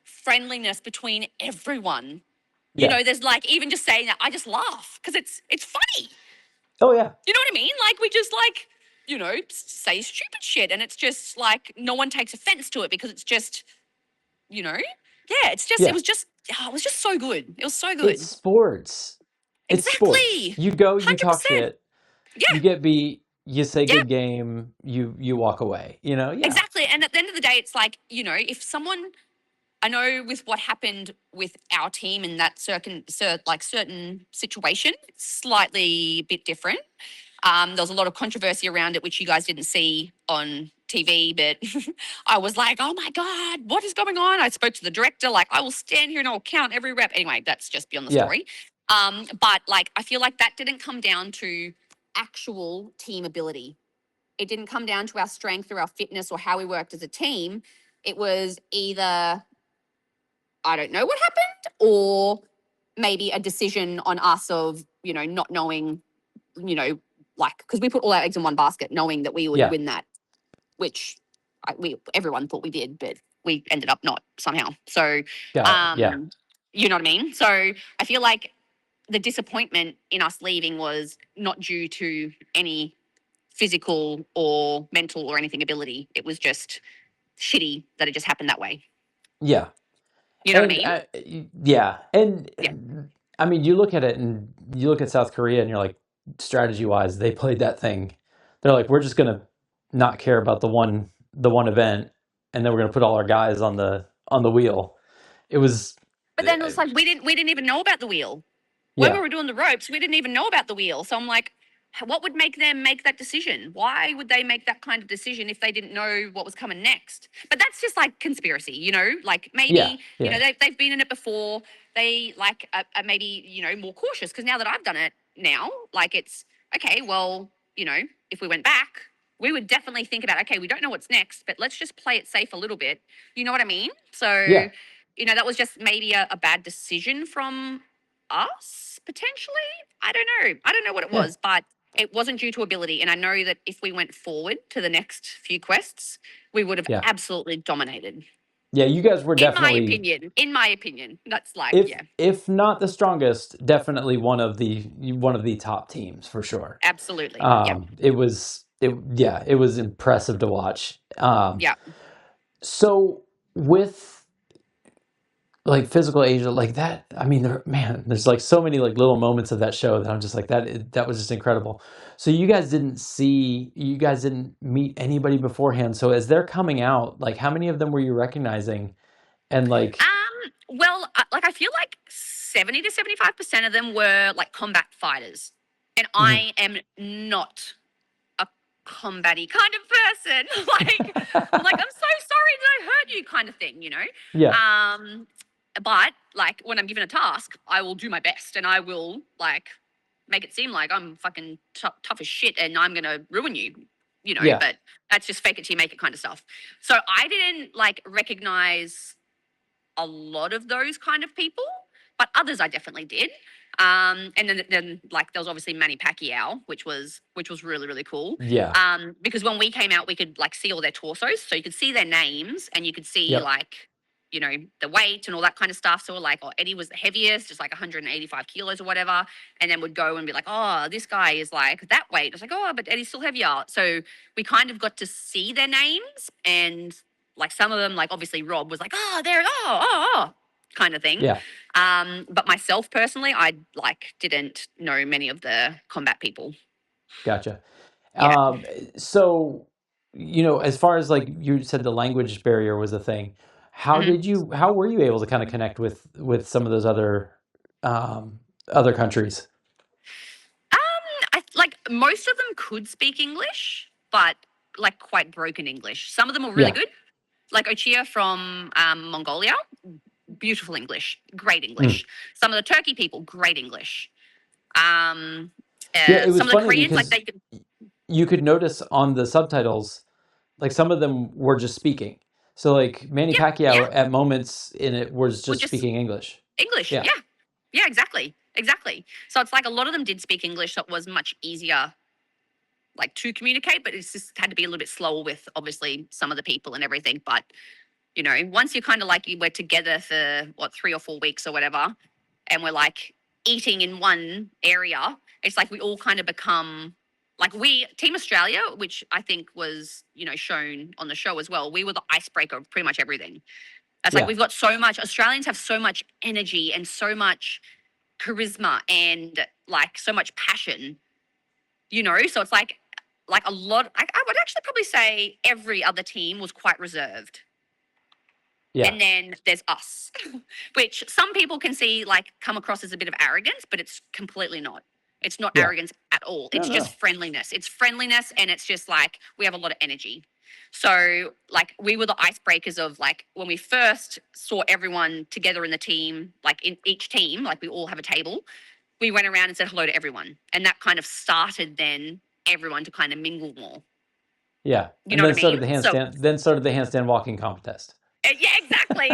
[SPEAKER 7] friendliness between everyone. You know, there's even just saying that, I just laugh because it's funny.
[SPEAKER 6] Oh yeah.
[SPEAKER 7] You know what I mean? We just say stupid shit, and it's just no one takes offense to it because it's just, it was just so good. It was so good.
[SPEAKER 6] It's sports.
[SPEAKER 7] Exactly.
[SPEAKER 6] It's sports. You go, you
[SPEAKER 7] 100%.
[SPEAKER 6] talk shit.
[SPEAKER 7] Yeah.
[SPEAKER 6] You get beat, you say good game, you walk away. Yeah.
[SPEAKER 7] Exactly. And at the end of the day, it's if someone, I know with what happened with our team in that certain situation, it's slightly a bit different. There was a lot of controversy around it, which you guys didn't see on TV, but I was like, oh my God, what is going on? I spoke to the director, I will stand here and I'll count every rep. Anyway, that's just beyond the story. But I feel like that didn't come down to actual team ability. It didn't come down to our strength or our fitness or how we worked as a team. It was either, I don't know what happened, or maybe a decision on us of, not knowing, because we put all our eggs in one basket, knowing that we would win that, which everyone thought we did, but we ended up not somehow. So, you know what I mean? So I feel like the disappointment in us leaving was not due to any physical or mental or anything ability. It was just shitty that it just happened that way.
[SPEAKER 6] Yeah.
[SPEAKER 7] You know what I mean?
[SPEAKER 6] And I mean, you look at it and you look at South Korea and you're like, strategy wise, they played that thing. They're like, we're just going to not care about the one event, and then we're going to put all our guys on the wheel. It was,
[SPEAKER 7] but then it was we didn't even know about the wheel. When we were doing the ropes, we didn't even know about the wheel. So I'm like, what would make them make that decision? Why would they make that kind of decision if they didn't know what was coming next? But that's just conspiracy, maybe, they've been in it before. They are maybe, more cautious, because now that I've done it now, it's, okay, well, if we went back, we would definitely think about, okay, we don't know what's next, but let's just play it safe a little bit. You know what I mean? So, that was just maybe a bad decision from us, potentially. I don't know what it was, but it wasn't due to ability. And I know that if we went forward to the next few quests, we would have absolutely dominated.
[SPEAKER 6] Yeah, you guys were definitely,
[SPEAKER 7] in my opinion, that's
[SPEAKER 6] if not the strongest, definitely one of the top teams for sure.
[SPEAKER 7] Absolutely.
[SPEAKER 6] It was impressive to watch. So with Physical Asia, that, I mean, there's so many little moments of that show that I'm just that was just incredible. So you guys didn't meet anybody beforehand. So as they're coming out, how many of them were you recognizing? And
[SPEAKER 7] well, I feel 70 to 75% of them were combat fighters, and I am not a combat-y kind of person. I'm so sorry that I hurt you, kind of thing,
[SPEAKER 6] Yeah.
[SPEAKER 7] But when I'm given a task, I will do my best, and I will make it seem like I'm fucking tough as shit and I'm gonna ruin you.
[SPEAKER 6] Yeah.
[SPEAKER 7] but that's just fake it till you make it kind of stuff. So I didn't like recognize a lot of those kind of people, but others I definitely did. And then like there was obviously Manny Pacquiao, which was really, really cool.
[SPEAKER 6] Yeah.
[SPEAKER 7] Because when we came out, we could like see all their torsos, so you could see their names and you could see
[SPEAKER 6] Yep.
[SPEAKER 7] like, the weight and all that kind of stuff. So we're like, oh, Eddie was the heaviest, just like 185 kilos or whatever. And then would go and be like, oh, this guy is like that weight. It's like, oh, but Eddie's still heavier. So we kind of got to see their names, and like some of them, like obviously Rob was like, oh, they're kind of thing.
[SPEAKER 6] Yeah.
[SPEAKER 7] But myself personally, I like didn't know many of the combat people.
[SPEAKER 6] Gotcha.
[SPEAKER 7] Yeah.
[SPEAKER 6] So, as far as like you said, the language barrier was a thing. How were you able to kind of connect with some of those other countries?
[SPEAKER 7] I like most of them could speak English, but like quite broken English. Some of them were really
[SPEAKER 6] Yeah.
[SPEAKER 7] good. Like Ochia from Mongolia, beautiful English, great English. Some of the Turkey people, great English.
[SPEAKER 6] Yeah, it was
[SPEAKER 7] Some of the
[SPEAKER 6] funny
[SPEAKER 7] Koreans, like
[SPEAKER 6] because
[SPEAKER 7] they could,
[SPEAKER 6] you could notice on the subtitles, like some of them were just speaking. So like Manny Pacquiao at moments in it was
[SPEAKER 7] Or
[SPEAKER 6] just
[SPEAKER 7] just
[SPEAKER 6] speaking English.
[SPEAKER 7] English.
[SPEAKER 6] Yeah.
[SPEAKER 7] Yeah, exactly. So it's like a lot of them did speak English, so it was much easier like to communicate, but it's just had to be a little bit slower with obviously some of the people and everything. But once you're kind of like we're together for 3 or 4 weeks or whatever, and we're like eating in one area, it's like we all kind of become like Team Australia, which I think was, shown on the show as well. We were the icebreaker of pretty much everything. It's like we've got so much, Australians have so much energy and so much charisma and like so much passion, so it's like a lot, I would actually probably say every other team was quite reserved.
[SPEAKER 6] Yeah.
[SPEAKER 7] And then there's us, which some people can see like come across as a bit of arrogance, but it's completely not. It's not arrogance at all. It's just friendliness. It's friendliness, and it's just like we have a lot of energy. So like we were the icebreakers of like when we first saw everyone together in the team, like in each team, like we all have a table. We went around and said hello to everyone, and that kind of started then everyone to kind of mingle more.
[SPEAKER 6] Yeah.
[SPEAKER 7] You know
[SPEAKER 6] and then
[SPEAKER 7] what I mean?
[SPEAKER 6] then started the handstand walking contest.
[SPEAKER 7] Yeah, exactly.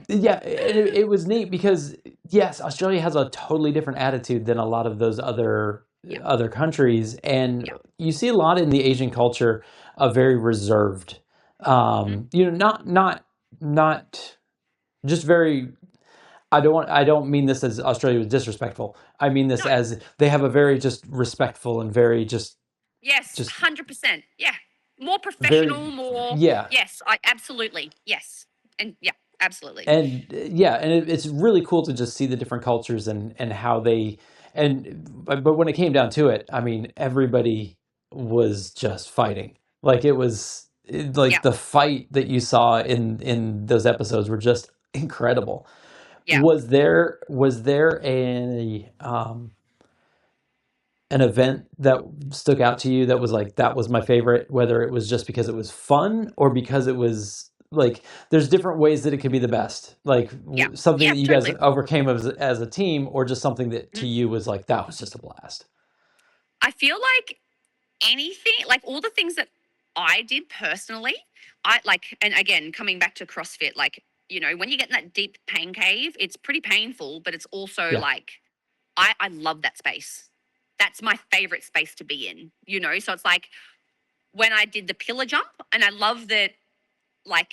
[SPEAKER 6] Yeah, it was neat because yes, Australia has a totally different attitude than a lot of those other countries, and you see a lot in the Asian culture of very reserved, not just very. I don't mean this as Australia was disrespectful. I mean this as they have a very just respectful and very just
[SPEAKER 7] yes,
[SPEAKER 6] just
[SPEAKER 7] 100%. Yeah, more
[SPEAKER 6] very
[SPEAKER 7] professional, more.
[SPEAKER 6] yeah.
[SPEAKER 7] Yes, I absolutely yes, and yeah, absolutely.
[SPEAKER 6] And it's really cool to just see the different cultures and how they but when it came down to it, I mean everybody was just fighting. Like it was like the fight that you saw in those episodes were just incredible.
[SPEAKER 7] Yeah.
[SPEAKER 6] Was there an event that stuck out to you that was like that was my favorite, whether it was just because it was fun or because it was like there's different ways that it could be the best, like something that you guys overcame as a team, or just something that to you was like that was just a blast?
[SPEAKER 7] I feel like anything, like all the things that I did personally, I like, and again coming back to CrossFit, like when you get in that deep pain cave, it's pretty painful, but it's also like I love that space. That's my favorite space to be in, so it's like when I did the pillar jump, and I love that, like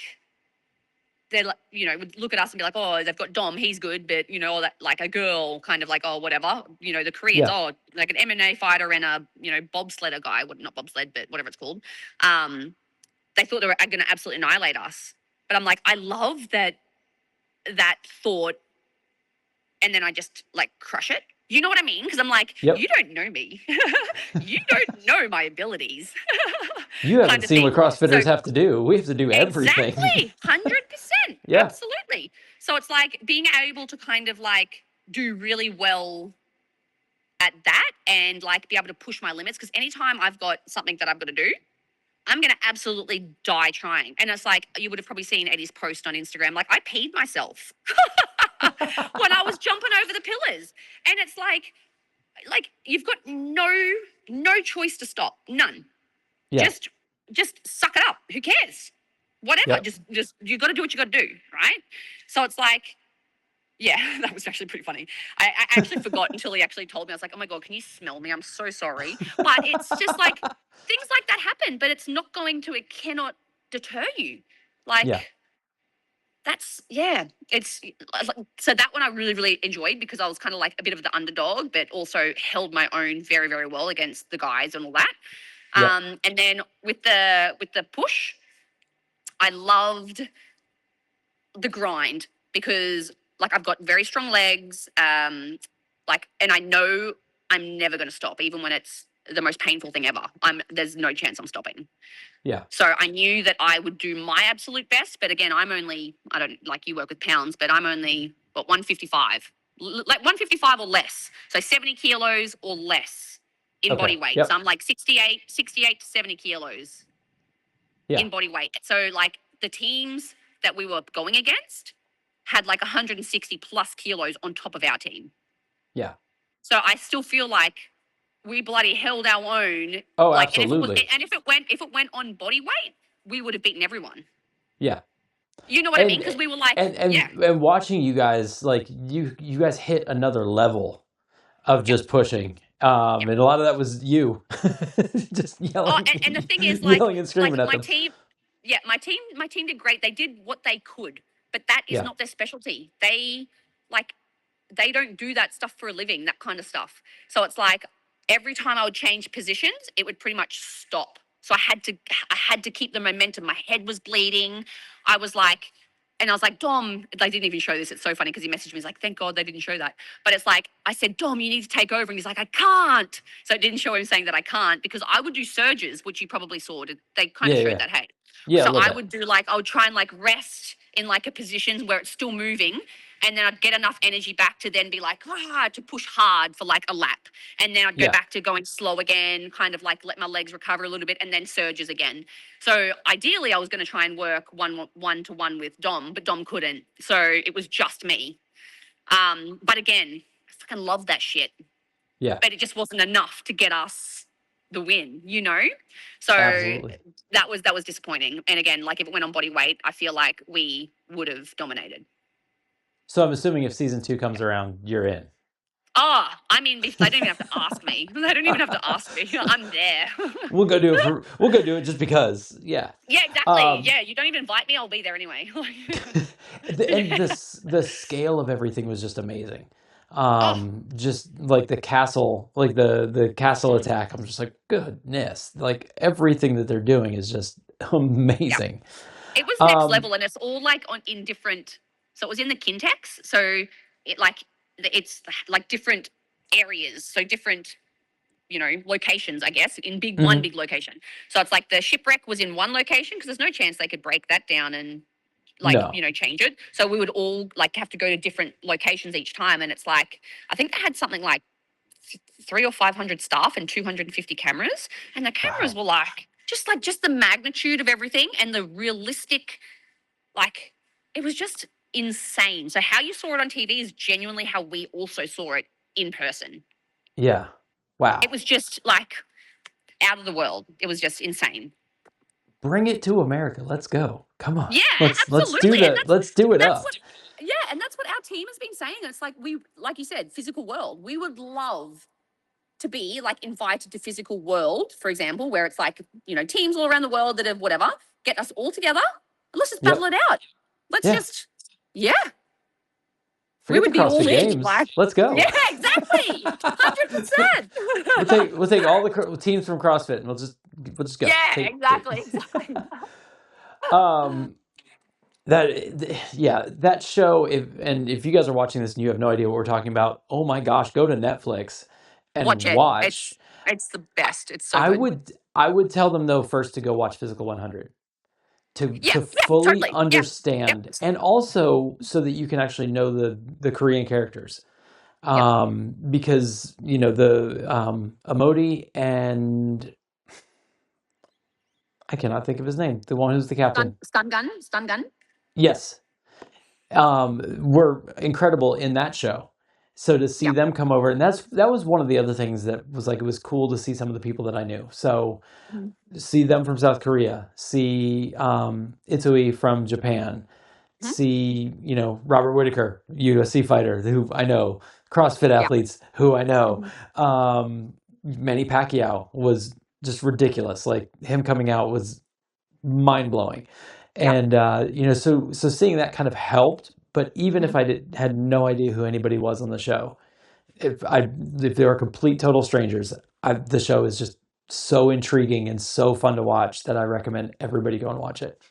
[SPEAKER 7] they're like, would look at us and be like, oh, they've got Dom, he's good, but or that like a girl kind of like, oh, whatever, the Koreans, oh, like an MMA fighter and a bobsledder guy, not bobsled, but whatever it's called. They thought they were going to absolutely annihilate us, but I'm like, I love that thought, and then I just like crush it. You know what I mean? Because I'm like, you don't know me. You don't know my abilities.
[SPEAKER 6] You haven't seen what CrossFitters have to do. We have to do everything.
[SPEAKER 7] Exactly, 100%.
[SPEAKER 6] Yeah.
[SPEAKER 7] Absolutely. So it's like being able to kind of like do really well at that and like be able to push my limits. Because anytime I've got something that I've got to do, I'm going to absolutely die trying. And it's like, you would have probably seen Eddie's post on Instagram. Like I peed myself when I was jumping over the pillars. And it's like, like you've got no choice to stop. None.
[SPEAKER 6] Yeah.
[SPEAKER 7] Just suck it up. Who cares? Whatever.
[SPEAKER 6] Yep.
[SPEAKER 7] Just you got to do what you got to do, right? So it's like, yeah, that was actually pretty funny. I actually forgot until he actually told me. I was like, oh my God, can you smell me? I'm so sorry. But it's just like things like that happen, but it's not going to. It cannot deter you. Like.
[SPEAKER 6] Yeah.
[SPEAKER 7] It's so that one I really enjoyed because I was kind of like a bit of the underdog, but also held my own very, very well against the guys and all that.
[SPEAKER 6] Yeah.
[SPEAKER 7] And then with the push, I loved the grind because like I've got very strong legs, and I know I'm never going to stop, even when it's the most painful thing ever. There's no chance I'm stopping.
[SPEAKER 6] Yeah.
[SPEAKER 7] So I knew that I would do my absolute best, but again, I don't like you work with pounds, but I'm only 155, like 155 or less. So 70 kilos or less in body weight.
[SPEAKER 6] Yep.
[SPEAKER 7] So I'm like 68 to 70 kilos in body weight. So like the teams that we were going against had like 160 plus kilos on top of our team.
[SPEAKER 6] Yeah.
[SPEAKER 7] So I still feel like we bloody held our own.
[SPEAKER 6] Oh,
[SPEAKER 7] like,
[SPEAKER 6] absolutely.
[SPEAKER 7] And if it went on body weight, we would have beaten everyone.
[SPEAKER 6] Yeah.
[SPEAKER 7] You know what I mean? Because we were like,
[SPEAKER 6] and watching you guys, like you guys hit another level of just pushing. And a lot of that was you just yelling.
[SPEAKER 7] Oh, and the thing is, like,
[SPEAKER 6] yelling and screaming at
[SPEAKER 7] my
[SPEAKER 6] them.
[SPEAKER 7] my team did great. They did what they could, but that is not their specialty. They don't do that stuff for a living, that kind of stuff. So it's like every time I would change positions, it would pretty much stop. So I had to keep the momentum. My head was bleeding. I was like, Dom, they didn't even show this. It's so funny because he messaged me. He's like, thank God they didn't show that. But it's like, I said, Dom, you need to take over. And he's like, I can't. So it didn't show him saying that I can't because I would do surges, which you probably saw. They kind of showed that, hey.
[SPEAKER 6] Yeah,
[SPEAKER 7] so I would do I would try and rest in a position where it's still moving. And then I'd get enough energy back to then be to push hard for a lap. And then I'd go back to going slow again, kind of let my legs recover a little bit and then surges again. So ideally I was going to try and work one-to-one with Dom, but Dom couldn't. So it was just me. But again, I fucking love that shit.
[SPEAKER 6] Yeah.
[SPEAKER 7] But it just wasn't enough to get us the win, So
[SPEAKER 6] Absolutely.
[SPEAKER 7] that was disappointing. And again, if it went on body weight, I feel like we would have dominated.
[SPEAKER 6] So I'm assuming if season 2 comes around, you're in.
[SPEAKER 7] Oh, I mean, they don't even have to ask me. They don't even have to ask me. I'm there.
[SPEAKER 6] We'll go do it just because. Yeah.
[SPEAKER 7] Yeah, exactly. You don't even invite me, I'll be there anyway.
[SPEAKER 6] And the scale of everything was just amazing. Just the castle, the castle attack. I'm just like, goodness, everything that they're doing is just amazing.
[SPEAKER 7] Yeah. It was next level, and it's all in different. So it was in the Kintex. So it's different areas. So different, locations, I guess, in one big location. So it's the shipwreck was in one location because there's no chance they could break that down and change it. So we would all have to go to different locations each time. And it's I think they had something 300 or 500 staff and 250 cameras. And the cameras were just the magnitude of everything and the realistic, it was just insane. So how you saw it on TV is genuinely how we also saw it in person.
[SPEAKER 6] Yeah. Wow.
[SPEAKER 7] It was just out of the world. It was just insane.
[SPEAKER 6] Bring it to America. Let's go. Come on.
[SPEAKER 7] Yeah,
[SPEAKER 6] let's do that. Let's do it up.
[SPEAKER 7] And that's what our team has been saying. It's we, like you said, physical world. We would love to be invited to physical world, for example, where it's teams all around the world that have whatever, get us all together and let's just battle it out. Let's just,
[SPEAKER 6] Forget
[SPEAKER 7] we would
[SPEAKER 6] the
[SPEAKER 7] be all
[SPEAKER 6] CrossFit
[SPEAKER 7] in.
[SPEAKER 6] Games. Let's go.
[SPEAKER 7] Yeah, exactly. 100%.
[SPEAKER 6] We'll take all the teams from CrossFit and we'll just go.
[SPEAKER 7] Yeah, exactly.
[SPEAKER 6] That show. If you guys are watching this and you have no idea what we're talking about, oh my gosh, go to Netflix and watch.
[SPEAKER 7] It's the best. It's so good.
[SPEAKER 6] I would tell them though first to go watch Physical 100 to fully understand, and also so that you can actually know the Korean characters, because the Emoti and I cannot think of his name. The one who's the captain.
[SPEAKER 7] Stun gun.
[SPEAKER 6] Yes, were incredible in that show, So to see
[SPEAKER 7] Yeah.
[SPEAKER 6] them come over, and that was one of the other things that was like, it was cool to see some of the people that I knew. So see them from South Korea, see Itsui from Japan, see, Robert Whitaker, UFC fighter, who I know, CrossFit
[SPEAKER 7] Yeah.
[SPEAKER 6] athletes who I know. Manny Pacquiao was just ridiculous. Like him coming out was mind blowing.
[SPEAKER 7] Yeah.
[SPEAKER 6] And so seeing that kind of helped. But even if I had no idea who anybody was on the show, if they were complete total strangers, the show is just so intriguing and so fun to watch that I recommend everybody go and watch it.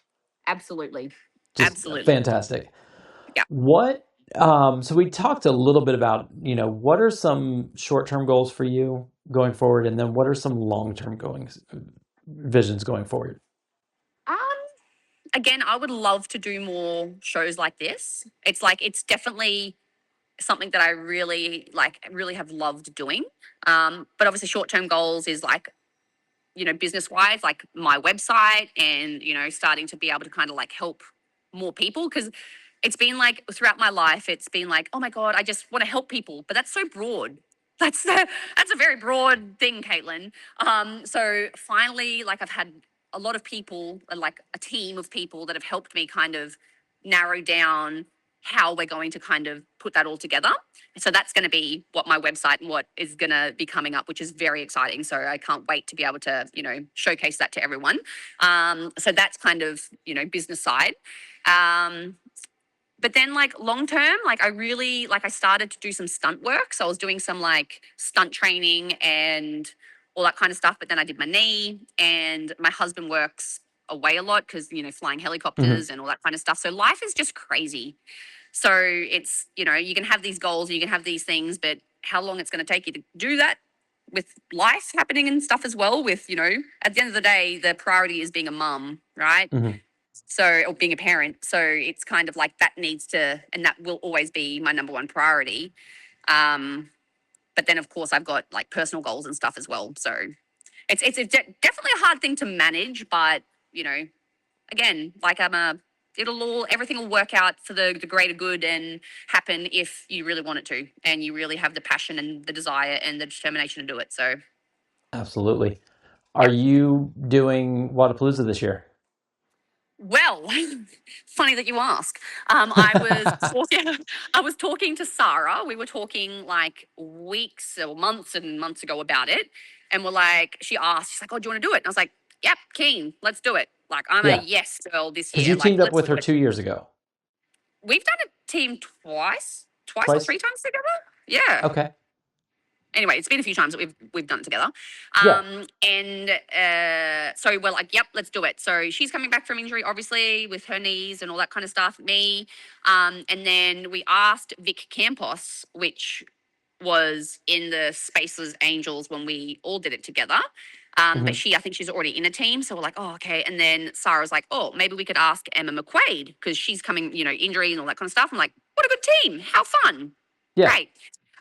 [SPEAKER 7] Absolutely.
[SPEAKER 6] Just
[SPEAKER 7] Absolutely.
[SPEAKER 6] fantastic.
[SPEAKER 7] Yeah.
[SPEAKER 6] So we talked a little bit about, what are some short-term goals for you going forward, and then what are some long-term visions going forward?
[SPEAKER 7] Again, I would love to do more shows like this. It's definitely something that I really have loved doing. But obviously short-term goals is business wise, like my website and, starting to be able to kind of like help more people. Cause it's been like throughout my life, it's been like, oh my God, I just want to help people. But that's so broad. That's a very broad thing, Caitlin. So finally, like I've had a lot of people, like a team of people that have helped me kind of narrow down how we're going to kind of put that all together. So that's going to be what my website and what is going to be coming up, which is very exciting. So I can't wait to be able to, showcase that to everyone. So that's kind of, business side. But then like long term, like I started to do some stunt work. So I was doing some like stunt training and all that kind of stuff. But then I did my knee, and my husband works away a lot because, flying helicopters and all that kind of stuff. So life is just crazy. So it's, you can have these goals, you can have these things, but how long it's going to take you to do that with life happening and stuff as well with, at the end of the day, the priority is being a mum, right? So, or being a parent. So it's kind of like that needs to, and that will always be my number one priority. But then of course I've got like personal goals and stuff as well. So it's definitely a hard thing to manage, but again, like everything will work out for the greater good and happen if you really want it to, and you really have the passion and the desire and the determination to do it. So
[SPEAKER 6] Absolutely. Are you doing Wadapalooza this year?
[SPEAKER 7] Well, funny that you ask. I was talking to Sarah. We were talking like weeks or months and months ago about it. And she asked, she's like, oh, do you want to do it? And I was like, yep, keen, let's do it. Like I'm a yes girl this year.
[SPEAKER 6] Because you teamed up with her
[SPEAKER 7] let's
[SPEAKER 6] 2 years ago.
[SPEAKER 7] We've done a team twice or
[SPEAKER 6] Twice?
[SPEAKER 7] 3 times together. Yeah.
[SPEAKER 6] Okay.
[SPEAKER 7] Anyway, it's been a few times that we've done it together. So we're like, yep, let's do it. So she's coming back from injury, obviously, with her knees and all that kind of stuff. Me. And then we asked Vic Campos, which was in the Spaceless Angels when we all did it together. But I think she's already in a team. So we're like, oh, okay. And then Sarah's like, oh, maybe we could ask Emma McQuaid because she's coming, injury and all that kind of stuff. I'm like, what a good team. How fun.
[SPEAKER 6] Yeah.
[SPEAKER 7] Great.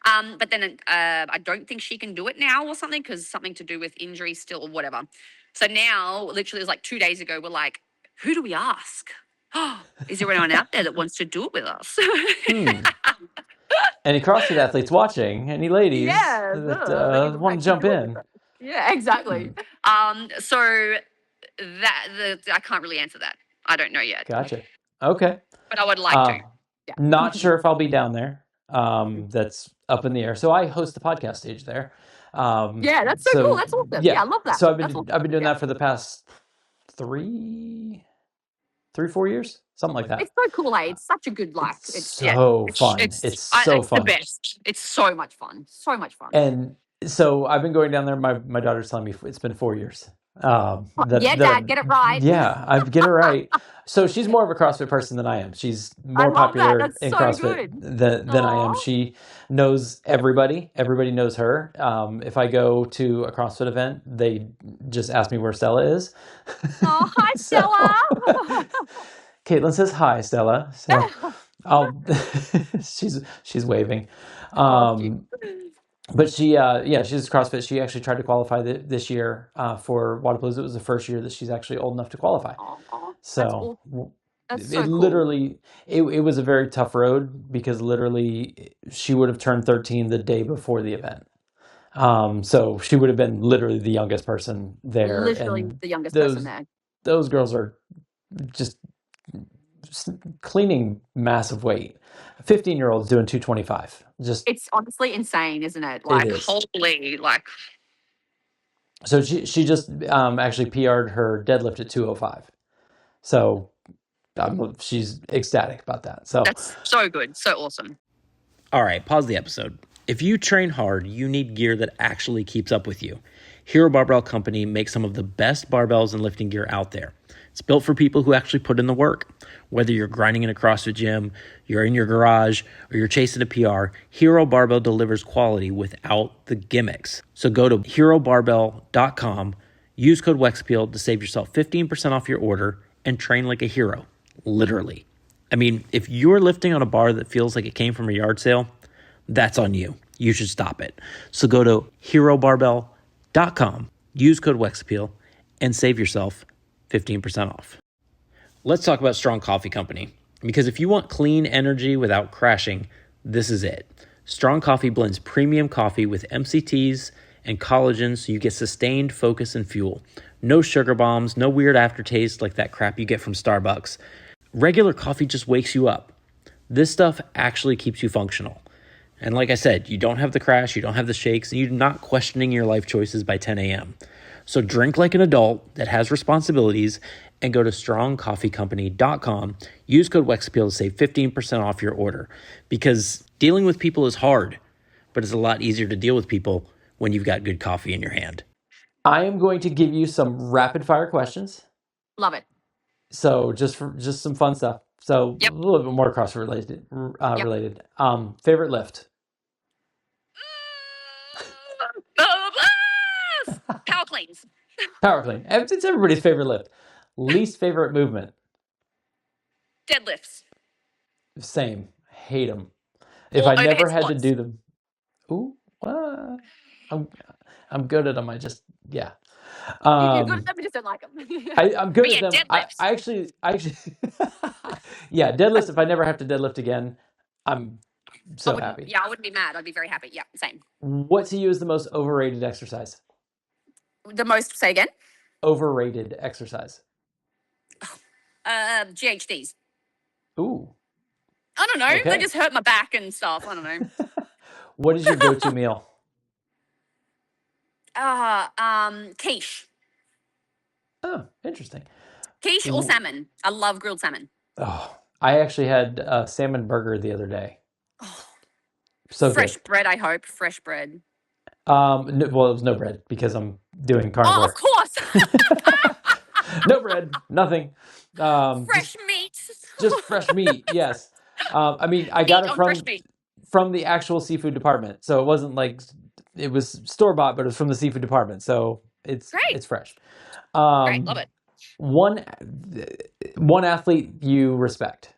[SPEAKER 7] But then I don't think she can do it now or something because something to do with injury still or whatever. So now, literally, it was like 2 days ago, we're like, who do we ask? Is there anyone out there that wants to do it with us?
[SPEAKER 6] Any CrossFit athletes watching? Any ladies that want to jump in?
[SPEAKER 7] Yeah, exactly. So I can't really answer that. I don't know yet.
[SPEAKER 6] Gotcha. Okay.
[SPEAKER 7] But I would like to. Yeah.
[SPEAKER 6] Not sure if I'll be down there. That's up in the air. So I host the podcast stage there.
[SPEAKER 7] Yeah, that's so cool. That's awesome. Yeah, I love that.
[SPEAKER 6] So I've been doing that for the past 3-4 years, something like that.
[SPEAKER 7] It's so cool, eh? It's such a good life.
[SPEAKER 6] It's so fun. It's so fun.
[SPEAKER 7] The best. It's so much fun. So much fun.
[SPEAKER 6] And so I've been going down there. My daughter's telling me it's been 4 years.
[SPEAKER 7] Dad, get it right.
[SPEAKER 6] Yeah, I get it right. So she's more of a CrossFit person than I am. She's more popular in CrossFit than I am. She knows everybody. Everybody knows her. If I go to a CrossFit event, they just ask me where Stella is.
[SPEAKER 7] Oh, hi, Stella.
[SPEAKER 6] Caitlin says hi, Stella. So she's waving. But she's CrossFit. She actually tried to qualify this year for Wadapalooza. It was the first year that she's actually old enough to qualify.
[SPEAKER 7] Aww,
[SPEAKER 6] so
[SPEAKER 7] That's
[SPEAKER 6] it
[SPEAKER 7] so cool.
[SPEAKER 6] literally, it was a very tough road because literally she would have turned 13 the day before the event. So she would have been literally the youngest person there,
[SPEAKER 7] Literally
[SPEAKER 6] and
[SPEAKER 7] the youngest person there.
[SPEAKER 6] those girls are just cleaning massive weight. A 15-year-old is doing 225. Just
[SPEAKER 7] It's honestly insane, isn't it? Like,
[SPEAKER 6] is.
[SPEAKER 7] holy, like,
[SPEAKER 6] So she just actually PR'd her deadlift at 205. So she's ecstatic about that. So
[SPEAKER 7] that's so good. So awesome.
[SPEAKER 8] All right, pause the episode. If you train hard, you need gear that actually keeps up with you. Hero Barbell Company makes some of the best barbells and lifting gear out there. It's built for people who actually put in the work. Whether you're grinding in a CrossFit gym, you're in your garage, or you're chasing a PR, Hero Barbell delivers quality without the gimmicks. So go to herobarbell.com, use code Wex Appeal to save yourself 15% off your order, and train like a hero, literally. I mean, if you're lifting on a bar that feels like it came from a yard sale, that's on you. You should stop it. So go to herobarbell.com, use code Wex Appeal, and save yourself 15% off. Let's talk about Strong Coffee Company, because if you want clean energy without crashing, this is it. Strong Coffee blends premium coffee with MCTs and collagen so you get sustained focus and fuel. No sugar bombs, no weird aftertaste like that crap you get from Starbucks. Regular coffee just wakes you up. This stuff actually keeps you functional. And like I said, you don't have the crash, you don't have the shakes, and you're not questioning your life choices by 10 a.m. So drink like an adult that has responsibilities and go to strongcoffeecompany.com. Use code WEXAPPEAL to save 15% off your order, because dealing with people is hard, but it's a lot easier to deal with people when you've got good coffee in your hand.
[SPEAKER 6] I am going to give you some rapid fire questions.
[SPEAKER 7] Love it.
[SPEAKER 6] So just some fun stuff. So
[SPEAKER 7] Yep.
[SPEAKER 6] a little bit more CrossFit related. Related. Favorite lift?
[SPEAKER 7] Power cleans.
[SPEAKER 6] Power clean. It's everybody's favorite lift. Least favorite movement?
[SPEAKER 7] Deadlifts.
[SPEAKER 6] Same. Hate them. If
[SPEAKER 7] Or
[SPEAKER 6] I never
[SPEAKER 7] overhead
[SPEAKER 6] had to
[SPEAKER 7] squats.
[SPEAKER 6] do them, I'm good at them. I just
[SPEAKER 7] You're good at them, we just don't like them.
[SPEAKER 6] I'm good
[SPEAKER 7] But
[SPEAKER 6] at them.
[SPEAKER 7] deadlifts.
[SPEAKER 6] I actually yeah, deadlifts. If I never have to deadlift again, I'm so happy.
[SPEAKER 7] Yeah, I wouldn't be mad. I'd be very happy. Yeah, same.
[SPEAKER 6] What to you is the most overrated exercise?
[SPEAKER 7] The most, say again?
[SPEAKER 6] Overrated exercise.
[SPEAKER 7] GHDs.
[SPEAKER 6] Ooh.
[SPEAKER 7] I don't know.
[SPEAKER 6] Okay.
[SPEAKER 7] They just hurt my back and stuff. I don't know.
[SPEAKER 6] What is your go-to meal?
[SPEAKER 7] Quiche.
[SPEAKER 6] Oh, interesting.
[SPEAKER 7] Quiche or salmon. I love grilled salmon.
[SPEAKER 6] Oh, I actually had a salmon burger the other day.
[SPEAKER 7] Oh,
[SPEAKER 6] So
[SPEAKER 7] fresh
[SPEAKER 6] good.
[SPEAKER 7] bread, I hope. Fresh bread.
[SPEAKER 6] Well, it was no bread because I'm doing carnivore.
[SPEAKER 7] Oh, of course.
[SPEAKER 6] No bread, nothing.
[SPEAKER 7] Fresh meat.
[SPEAKER 6] Just fresh meat. Yes. I mean, I got it from the actual seafood department, so it wasn't like it was store bought, but it was from the seafood department, so it's fresh.
[SPEAKER 7] Great, love it.
[SPEAKER 6] One athlete you respect?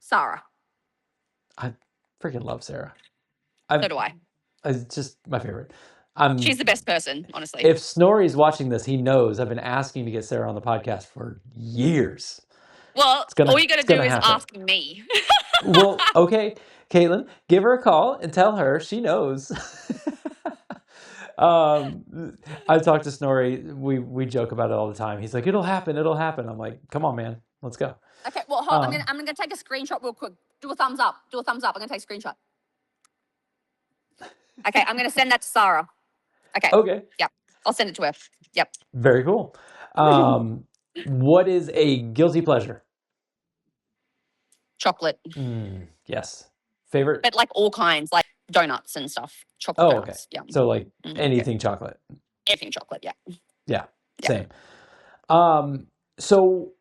[SPEAKER 7] Sarah.
[SPEAKER 6] I freaking love Sarah.
[SPEAKER 7] So do I.
[SPEAKER 6] It's just my favorite.
[SPEAKER 7] She's the best person, honestly.
[SPEAKER 6] If Snorri's watching this, he knows I've been asking to get Sarah on the podcast for years.
[SPEAKER 7] Well, all you got to do is ask me.
[SPEAKER 6] Well, okay, Katelin, give her a call and tell her she knows. I talk to Snorri. We joke about it all the time. He's like, "It'll happen. It'll happen." I'm like, "Come on, man, let's go."
[SPEAKER 7] Okay, well, hold on. I'm gonna take a screenshot real quick. Do a thumbs up. I'm gonna take a screenshot. Okay, I'm gonna send that to Sarah. Okay.
[SPEAKER 6] Okay.
[SPEAKER 7] Yep. I'll send it to her. Yep.
[SPEAKER 6] Very cool. What is a guilty pleasure?
[SPEAKER 7] Chocolate.
[SPEAKER 6] Yes. Favorite?
[SPEAKER 7] But like all kinds, like donuts and stuff. Chocolate donuts.
[SPEAKER 6] Okay.
[SPEAKER 7] Yeah.
[SPEAKER 6] So like anything chocolate.
[SPEAKER 7] Anything chocolate, yeah.
[SPEAKER 6] Yeah. Same. So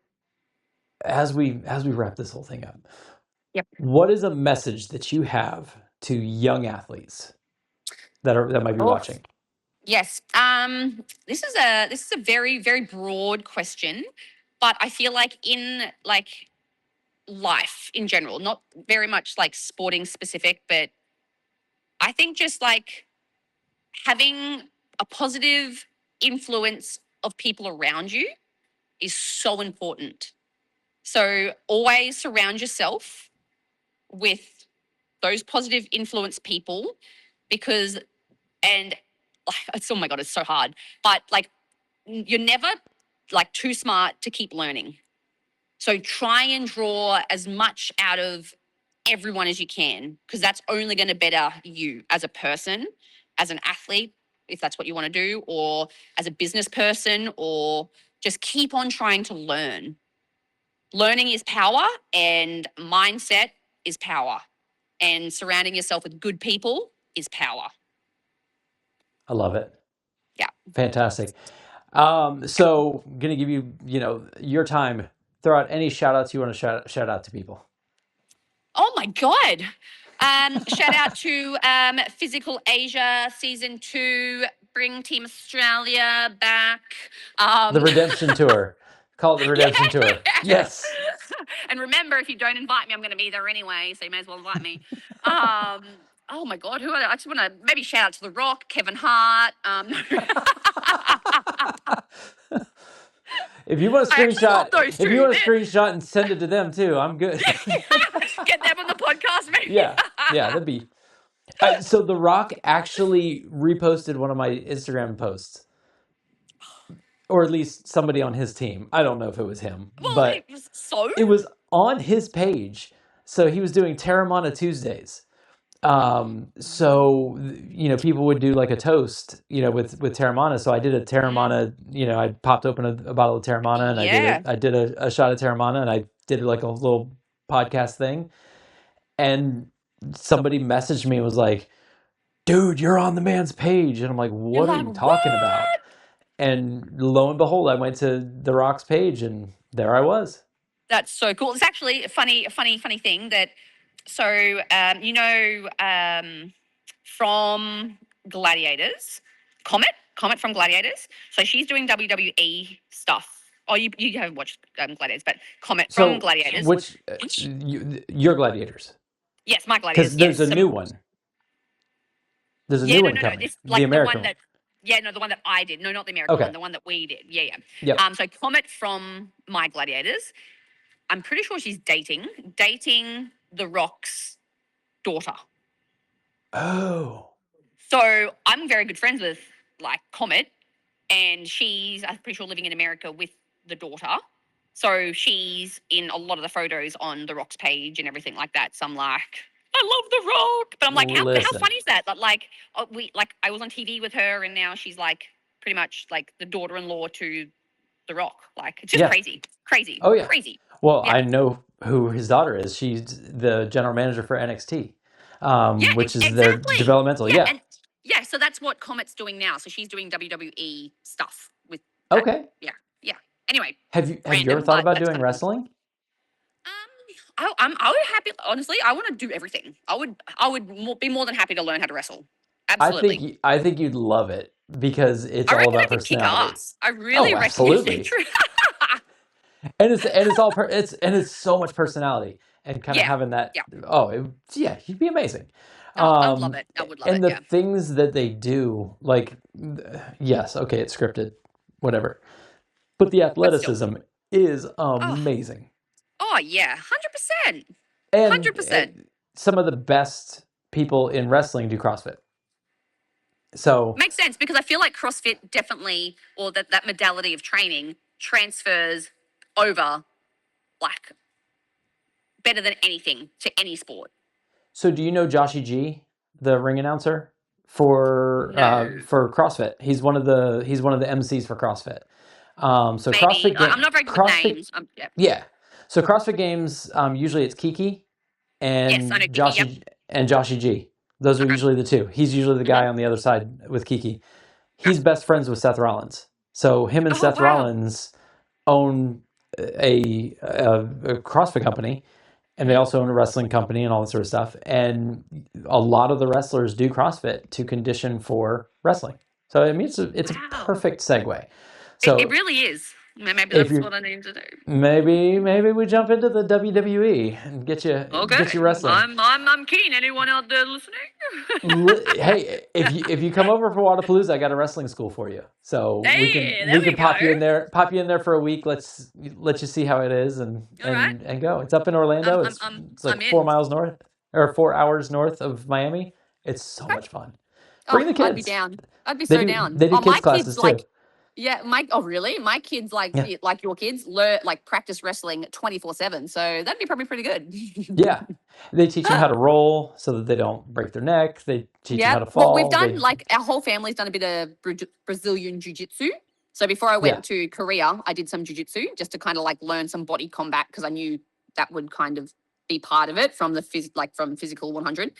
[SPEAKER 6] as we wrap this whole thing up,
[SPEAKER 7] yep.
[SPEAKER 6] What is a message that you have to young athletes that might be watching?
[SPEAKER 7] Yes. This is a very, very broad question, but I feel like in like life in general, not very much like sporting specific, but I think just like having a positive influence of people around you is so important. So always surround yourself with those positive influence people and it's, oh my God, it's so hard. But like, you're never like too smart to keep learning. So try and draw as much out of everyone as you can, because that's only going to better you as a person, as an athlete, if that's what you want to do, or as a business person, or just keep on trying to learn. Learning is power, and mindset is power, and surrounding yourself with good people is power.
[SPEAKER 6] I love it.
[SPEAKER 7] Yeah.
[SPEAKER 6] Fantastic. So I'm going to give you, your time. Throw out any shout outs you want to shout out to people.
[SPEAKER 7] Oh my God. Shout out to Physical Asia Season 2. Bring Team Australia back.
[SPEAKER 6] The Redemption Tour. Call it the Redemption Tour. Yes.
[SPEAKER 7] And remember, if you don't invite me, I'm going to be there anyway, so you may as well invite me. Oh my God, I just want to maybe shout out to The Rock, Kevin Hart.
[SPEAKER 6] If you want to screenshot and send it to them too, I'm good.
[SPEAKER 7] Get them on the podcast, maybe.
[SPEAKER 6] Yeah, that'd be. So The Rock actually reposted one of my Instagram posts, or at least somebody on his team. I don't know if it was him, but it was on his page. So he was doing Terramana Tuesdays. So people would do like a toast, with Terramana. So I did a Terramana. I popped open a bottle of Terramana, and I did a shot of Terramana, and I did like a little podcast thing. And somebody messaged me and was like, "Dude, you're on the man's page," and I'm like, "What are you talking about?" And lo and behold, I went to The Rock's page, and there I was.
[SPEAKER 7] That's so cool. It's actually a funny thing that. So, from Gladiators, Comet from Gladiators. So she's doing WWE stuff. Oh, you haven't watched Gladiators, but Comet from Gladiators.
[SPEAKER 6] Which your Gladiators?
[SPEAKER 7] Yes, my Gladiators.
[SPEAKER 6] Because there's a new one. There's a new one coming.
[SPEAKER 7] It's like
[SPEAKER 6] the American
[SPEAKER 7] one that. Yeah, no, the one that I did. No, not the American one. The one that we did. Yeah.
[SPEAKER 6] Yep.
[SPEAKER 7] So Comet from my Gladiators. I'm pretty sure she's dating The Rock's daughter.
[SPEAKER 6] Oh.
[SPEAKER 7] So I'm very good friends with like Comet, and I'm pretty sure living in America with the daughter. So she's in a lot of the photos on The Rock's page and everything like that. So I'm like, I love The Rock, but I'm like, how funny is that? That I was on TV with her, and now she's like pretty much like the daughter-in-law to The Rock. Like, it's just crazy.
[SPEAKER 6] Oh yeah,
[SPEAKER 7] crazy.
[SPEAKER 6] Well, I know who his daughter is. She's the general manager for NXT, which is their developmental.
[SPEAKER 7] Yeah. So that's what Comet's doing now. So she's doing WWE stuff with.
[SPEAKER 6] Okay.
[SPEAKER 7] Yeah. Anyway,
[SPEAKER 6] have you ever thought about doing wrestling?
[SPEAKER 7] I would happy. Honestly, I want to do everything. I would be more than happy to learn how to wrestle. Absolutely.
[SPEAKER 6] I think you'd love it because it's all about personality.
[SPEAKER 7] Kick ass. I really reckon
[SPEAKER 6] absolutely. And it's so much personality and kind of having that. Yeah. You'd be amazing.
[SPEAKER 7] I would love it.
[SPEAKER 6] And the things that they do, like, yes, okay, it's scripted, whatever, but the athleticism is amazing.
[SPEAKER 7] Oh yeah, 100%. 100%.
[SPEAKER 6] And some of the best people in wrestling do CrossFit. So
[SPEAKER 7] makes sense, because I feel like CrossFit definitely, or that modality of training transfers over like better than anything to any sport.
[SPEAKER 6] So do you know Joshy G, the ring announcer for CrossFit? He's one of the MCs for CrossFit. So
[SPEAKER 7] maybe.
[SPEAKER 6] CrossFit
[SPEAKER 7] I'm not very good with names.
[SPEAKER 6] Yeah. So CrossFit Games, usually it's Kiki and Joshy G. Those are usually the two. He's usually the guy on the other side with Kiki. He's best friends with Seth Rollins. So him and Seth Rollins own a CrossFit company, and they also own a wrestling company and all that sort of stuff. And a lot of the wrestlers do CrossFit to condition for wrestling. So I mean, it's a perfect segue. So
[SPEAKER 7] it really is. Maybe
[SPEAKER 6] If
[SPEAKER 7] that's
[SPEAKER 6] you
[SPEAKER 7] what I need to do.
[SPEAKER 6] maybe we jump into the WWE and get you wrestling.
[SPEAKER 7] I'm keen. Anyone out there listening?
[SPEAKER 6] Hey, if you come over for Wadapalooza, I got a wrestling school for you, so we
[SPEAKER 7] Hey, there we
[SPEAKER 6] can pop you in
[SPEAKER 7] go.
[SPEAKER 6] there for a week. Let's let you see how it is and
[SPEAKER 7] All right.
[SPEAKER 6] and go. It's up in Orlando. It's like
[SPEAKER 7] I'm
[SPEAKER 6] 4
[SPEAKER 7] in.
[SPEAKER 6] miles north or 4 hours north of Miami. It's so much fun. Bring the
[SPEAKER 7] I'd be
[SPEAKER 6] kids.
[SPEAKER 7] down. I'd be so down.
[SPEAKER 6] They do
[SPEAKER 7] My
[SPEAKER 6] kids classes
[SPEAKER 7] kids
[SPEAKER 6] too.
[SPEAKER 7] yeah, really? My kids
[SPEAKER 6] Yeah.
[SPEAKER 7] like your kids learn practice wrestling 24/7. So that'd be probably pretty good.
[SPEAKER 6] Yeah. They teach them how to roll so that they don't break their neck. They teach them how to fall.
[SPEAKER 7] Well, we've done our whole family's done a bit of Brazilian jiu-jitsu. So before I went to Korea, I did some jiu-jitsu just to kind of learn some body combat because I knew that would kind of be part of it from the from Physical 100.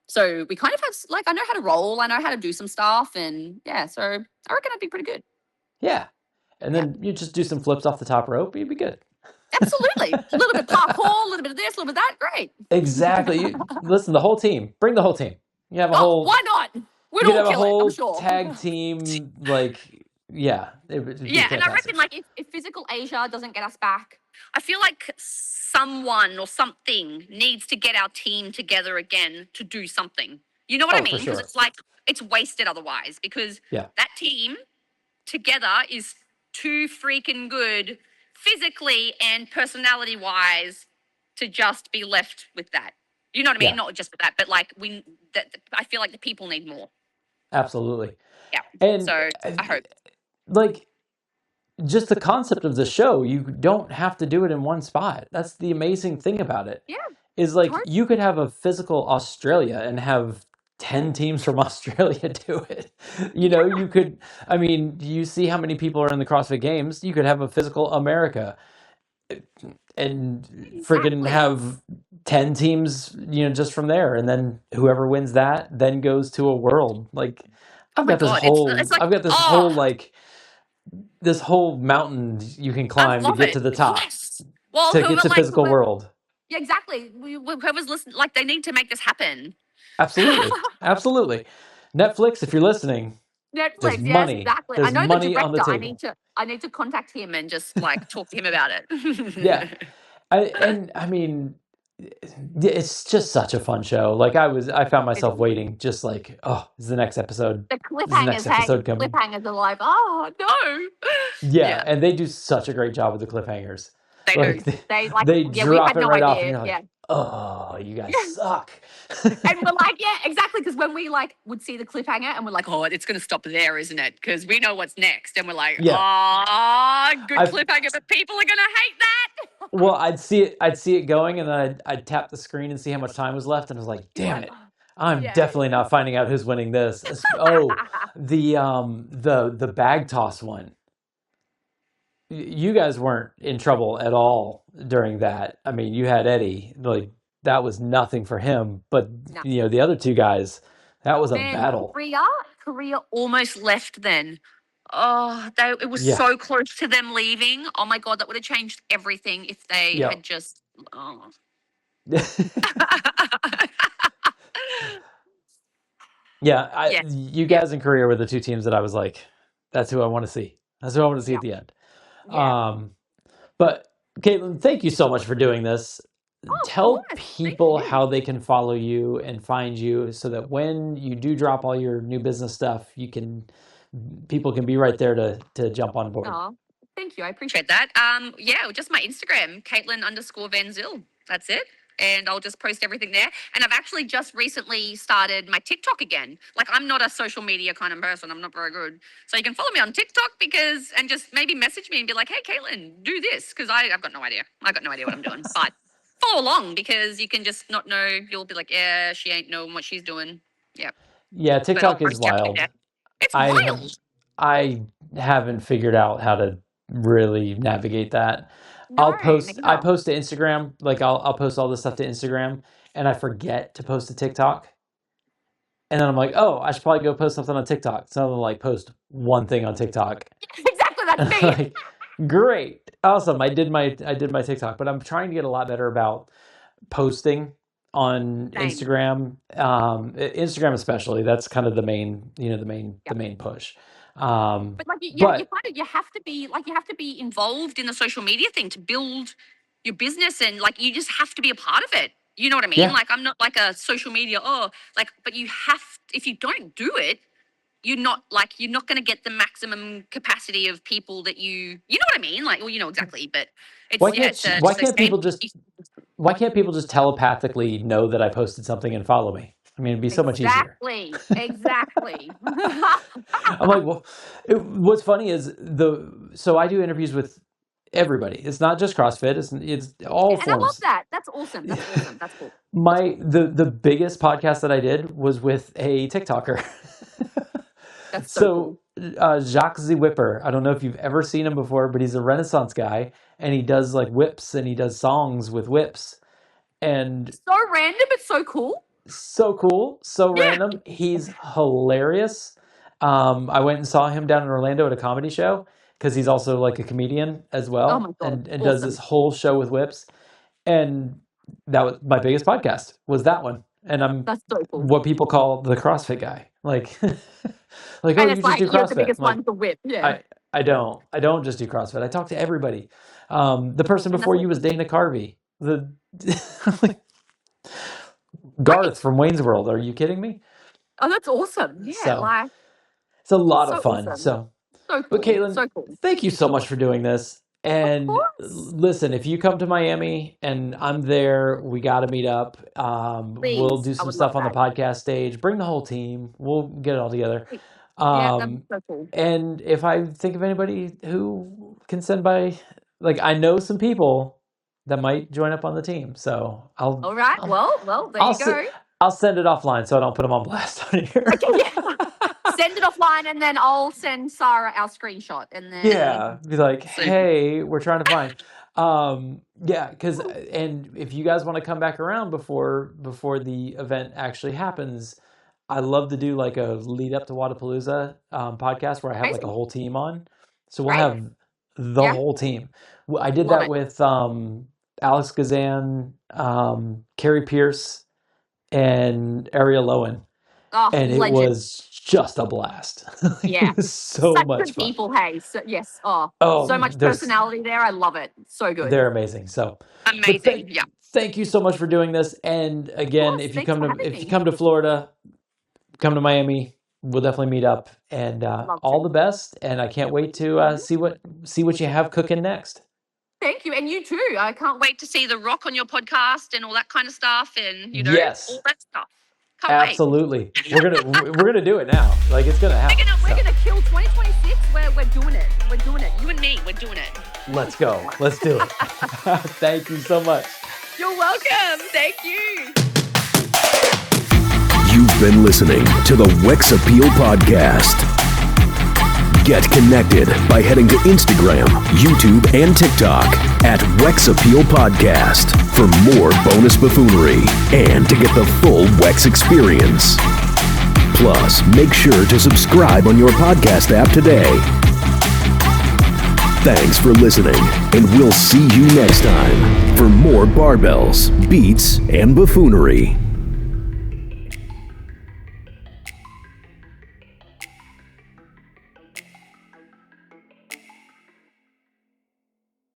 [SPEAKER 7] So we kind of have I know how to roll, I know how to do some stuff, and so I reckon I'd be pretty good.
[SPEAKER 6] Yeah. And then you just do some flips off the top rope, you'd be good.
[SPEAKER 7] Absolutely. A little bit of parkour, a little bit of this, a little bit of that. Great.
[SPEAKER 6] Exactly. Listen, the whole team. Bring the whole team. You have a whole.
[SPEAKER 7] Why not? We'd
[SPEAKER 6] You
[SPEAKER 7] all
[SPEAKER 6] have a
[SPEAKER 7] kill it,
[SPEAKER 6] whole
[SPEAKER 7] I'm sure.
[SPEAKER 6] tag team. It'd be
[SPEAKER 7] and I reckon
[SPEAKER 6] fantastic.
[SPEAKER 7] if Physical Asia doesn't get us back, I feel like someone or something needs to get our team together again to do something. You know what I mean? Because it's it's wasted otherwise. Because that team together is too freaking good physically and personality wise to just be left with that. You know what I mean? Not just with that, but I feel like the people need more.
[SPEAKER 6] Absolutely.
[SPEAKER 7] Yeah.
[SPEAKER 6] And
[SPEAKER 7] so I hope.
[SPEAKER 6] Just the concept of the show, you don't have to do it in one spot. That's the amazing thing about it.
[SPEAKER 7] Yeah.
[SPEAKER 6] Is you could have a Physical Australia and have 10 teams from Australia do it. You could, you see how many people are in the CrossFit Games. You could have a Physical America and freaking have 10 teams, just from there. And then whoever wins that then goes to a world. I've got this whole mountain you can climb to get to the top.
[SPEAKER 7] Yes. Well,
[SPEAKER 6] to get to Physical world.
[SPEAKER 7] Yeah, exactly. Whoever's listening, they need to make this happen.
[SPEAKER 6] Absolutely. Absolutely. Netflix, if you're listening,
[SPEAKER 7] Netflix,
[SPEAKER 6] there's money.
[SPEAKER 7] Exactly.
[SPEAKER 6] There's
[SPEAKER 7] I know
[SPEAKER 6] money
[SPEAKER 7] the
[SPEAKER 6] on the
[SPEAKER 7] director.
[SPEAKER 6] table.
[SPEAKER 7] I need to contact him and just talk to him about it.
[SPEAKER 6] Yeah. It's just such a fun show. I found myself waiting, just is the next episode?
[SPEAKER 7] The cliffhangers are oh no.
[SPEAKER 6] Yeah, and they do such a great job with the cliffhangers.
[SPEAKER 7] They do.
[SPEAKER 6] They drop it right off, and you're
[SPEAKER 7] idea.
[SPEAKER 6] oh, you guys suck.
[SPEAKER 7] And we're exactly, because when we would see the cliffhanger and we're oh, it's going to stop there, isn't it? Because we know what's next, and we're good cliffhanger, but people are going to hate that.
[SPEAKER 6] Well, I'd see it going, and then I'd tap the screen and see how much time was left, and I was like, damn it. I'm definitely not finding out who's winning this. The bag toss one. You guys weren't in trouble at all during that. You had Eddie. That was nothing for him. But the other two guys, that was a battle.
[SPEAKER 7] Korea almost left then. Oh, it was so close to them leaving. Oh my God, that would have changed everything if they had just. Oh.
[SPEAKER 6] You guys in Korea were the two teams that I was like, that's who I want to see. That's who I want to see at the end. Yeah. But Katelin, thank you so much for doing this. Tell people how they can follow you and find you, so that when you do drop all your new business stuff, people can be right there to jump on board.
[SPEAKER 7] Oh, thank you. I appreciate that. Just my Instagram, Katelin_van Zyl. That's it. And I'll just post everything there. And I've actually just recently started my TikTok again. I'm not a social media kind of person. I'm not very good. So you can follow me on TikTok and just maybe message me and be like, hey, Katelin, do this. Because I've got no idea. I've got no idea what I'm doing. But follow along, because you can just not know. You'll be like, yeah, she ain't knowing what she's doing. Yeah.
[SPEAKER 6] Yeah, TikTok is wild.
[SPEAKER 7] It's wild.
[SPEAKER 6] I haven't figured out how to really navigate that. I post to Instagram. I'll post all this stuff to Instagram, and I forget to post to TikTok. And then I'm like, oh, I should probably go post something on TikTok. So I'm post one thing on TikTok.
[SPEAKER 7] Exactly, that's me.
[SPEAKER 6] Great, awesome. I did my TikTok, but I'm trying to get a lot better about posting on Instagram. Instagram especially. That's kind of the main push.
[SPEAKER 7] But like you have to be involved in the social media thing to build your business, and like you just have to be a part of it. You know what I mean?
[SPEAKER 6] Yeah.
[SPEAKER 7] Like I'm not like a social media but you have, if you don't do it, you're not going to get the maximum capacity of people that you know what I mean? Like, well, you know exactly, but it's
[SPEAKER 6] why can't people just telepathically know that I posted something and follow me? I mean, it'd be so much easier.
[SPEAKER 7] Exactly.
[SPEAKER 6] I'm like, well, what's funny is so I do interviews with everybody. It's not just CrossFit. It's all forms.
[SPEAKER 7] And I love that. That's awesome. That's cool.
[SPEAKER 6] The biggest podcast that I did was with a TikToker.
[SPEAKER 7] That's so cool.
[SPEAKER 6] Jacques the Whipper. I don't know if you've ever seen him before, but he's a Renaissance guy, and he does like whips, and he does songs with whips. And
[SPEAKER 7] so random, but so cool.
[SPEAKER 6] So random. He's hilarious. I went and saw him down in Orlando at a comedy show because he's also like a comedian as well.
[SPEAKER 7] Oh my God.
[SPEAKER 6] And does this whole show with whips. And that was my biggest podcast, was that one. And
[SPEAKER 7] that's so cool.
[SPEAKER 6] What people call the CrossFit guy. Like, like,
[SPEAKER 7] and
[SPEAKER 6] oh, you just do CrossFit.
[SPEAKER 7] You're the biggest one for whip. Yeah.
[SPEAKER 6] I don't just do CrossFit. I talk to everybody. The person before you was Dana Carvey. Garth from Wayne's World. Are you kidding me?
[SPEAKER 7] Oh, that's awesome. Yeah,
[SPEAKER 6] it's a lot of fun.
[SPEAKER 7] Awesome.
[SPEAKER 6] So
[SPEAKER 7] cool.
[SPEAKER 6] But Katelin,
[SPEAKER 7] so cool.
[SPEAKER 6] Thank you so much for doing this. And listen, if you come to Miami and I'm there, we got to meet up. We'll do some stuff on the podcast stage. Bring the whole team. We'll get it all together.
[SPEAKER 7] That's so cool.
[SPEAKER 6] And if I think of anybody who can send by, like, I know some people that might join up on the team. So
[SPEAKER 7] all right. Well, there you go.
[SPEAKER 6] I'll send it offline so I don't put them on blast on here.
[SPEAKER 7] Okay, yeah. Send it offline, and then I'll send Sarah our screenshot, and then
[SPEAKER 6] be like, hey, we're trying to find. And if you guys want to come back around before the event actually happens, I love to do like a lead up to Wadapalooza podcast where I have like a whole team on. So we'll have the whole team. I did that with Alex Gazan, Carrie Pierce, and Ariel Lowen.
[SPEAKER 7] Oh,
[SPEAKER 6] and it was just a blast.
[SPEAKER 7] Yeah.
[SPEAKER 6] It was so
[SPEAKER 7] such
[SPEAKER 6] much
[SPEAKER 7] good
[SPEAKER 6] fun.
[SPEAKER 7] People, hey. So, yes. So much personality there. I love it. So good.
[SPEAKER 6] They're amazing. So
[SPEAKER 7] amazing.
[SPEAKER 6] Thank you so much for doing this. And again, if you come to Florida, come to Miami, we'll definitely meet up. And all the best. And I can't wait to see what you have cooking next.
[SPEAKER 7] Thank you, and you too. I can't wait to see The Rock on your podcast and all that kind of stuff, and all that stuff.
[SPEAKER 6] Absolutely. We're gonna do it now. Like, it's gonna happen.
[SPEAKER 7] We're gonna kill 2026. We're doing it. We're doing it. You and me. We're doing it.
[SPEAKER 6] Let's go. Let's do it. Thank you so much.
[SPEAKER 7] You're welcome. Thank you.
[SPEAKER 1] You've been listening to the Wex Appeal Podcast. Get connected by heading to Instagram, YouTube, and TikTok at Wex Appeal Podcast for more bonus buffoonery and to get the full Wex experience. Plus, make sure to subscribe on your podcast app today. Thanks for listening, and we'll see you next time for more barbells, beats, and buffoonery.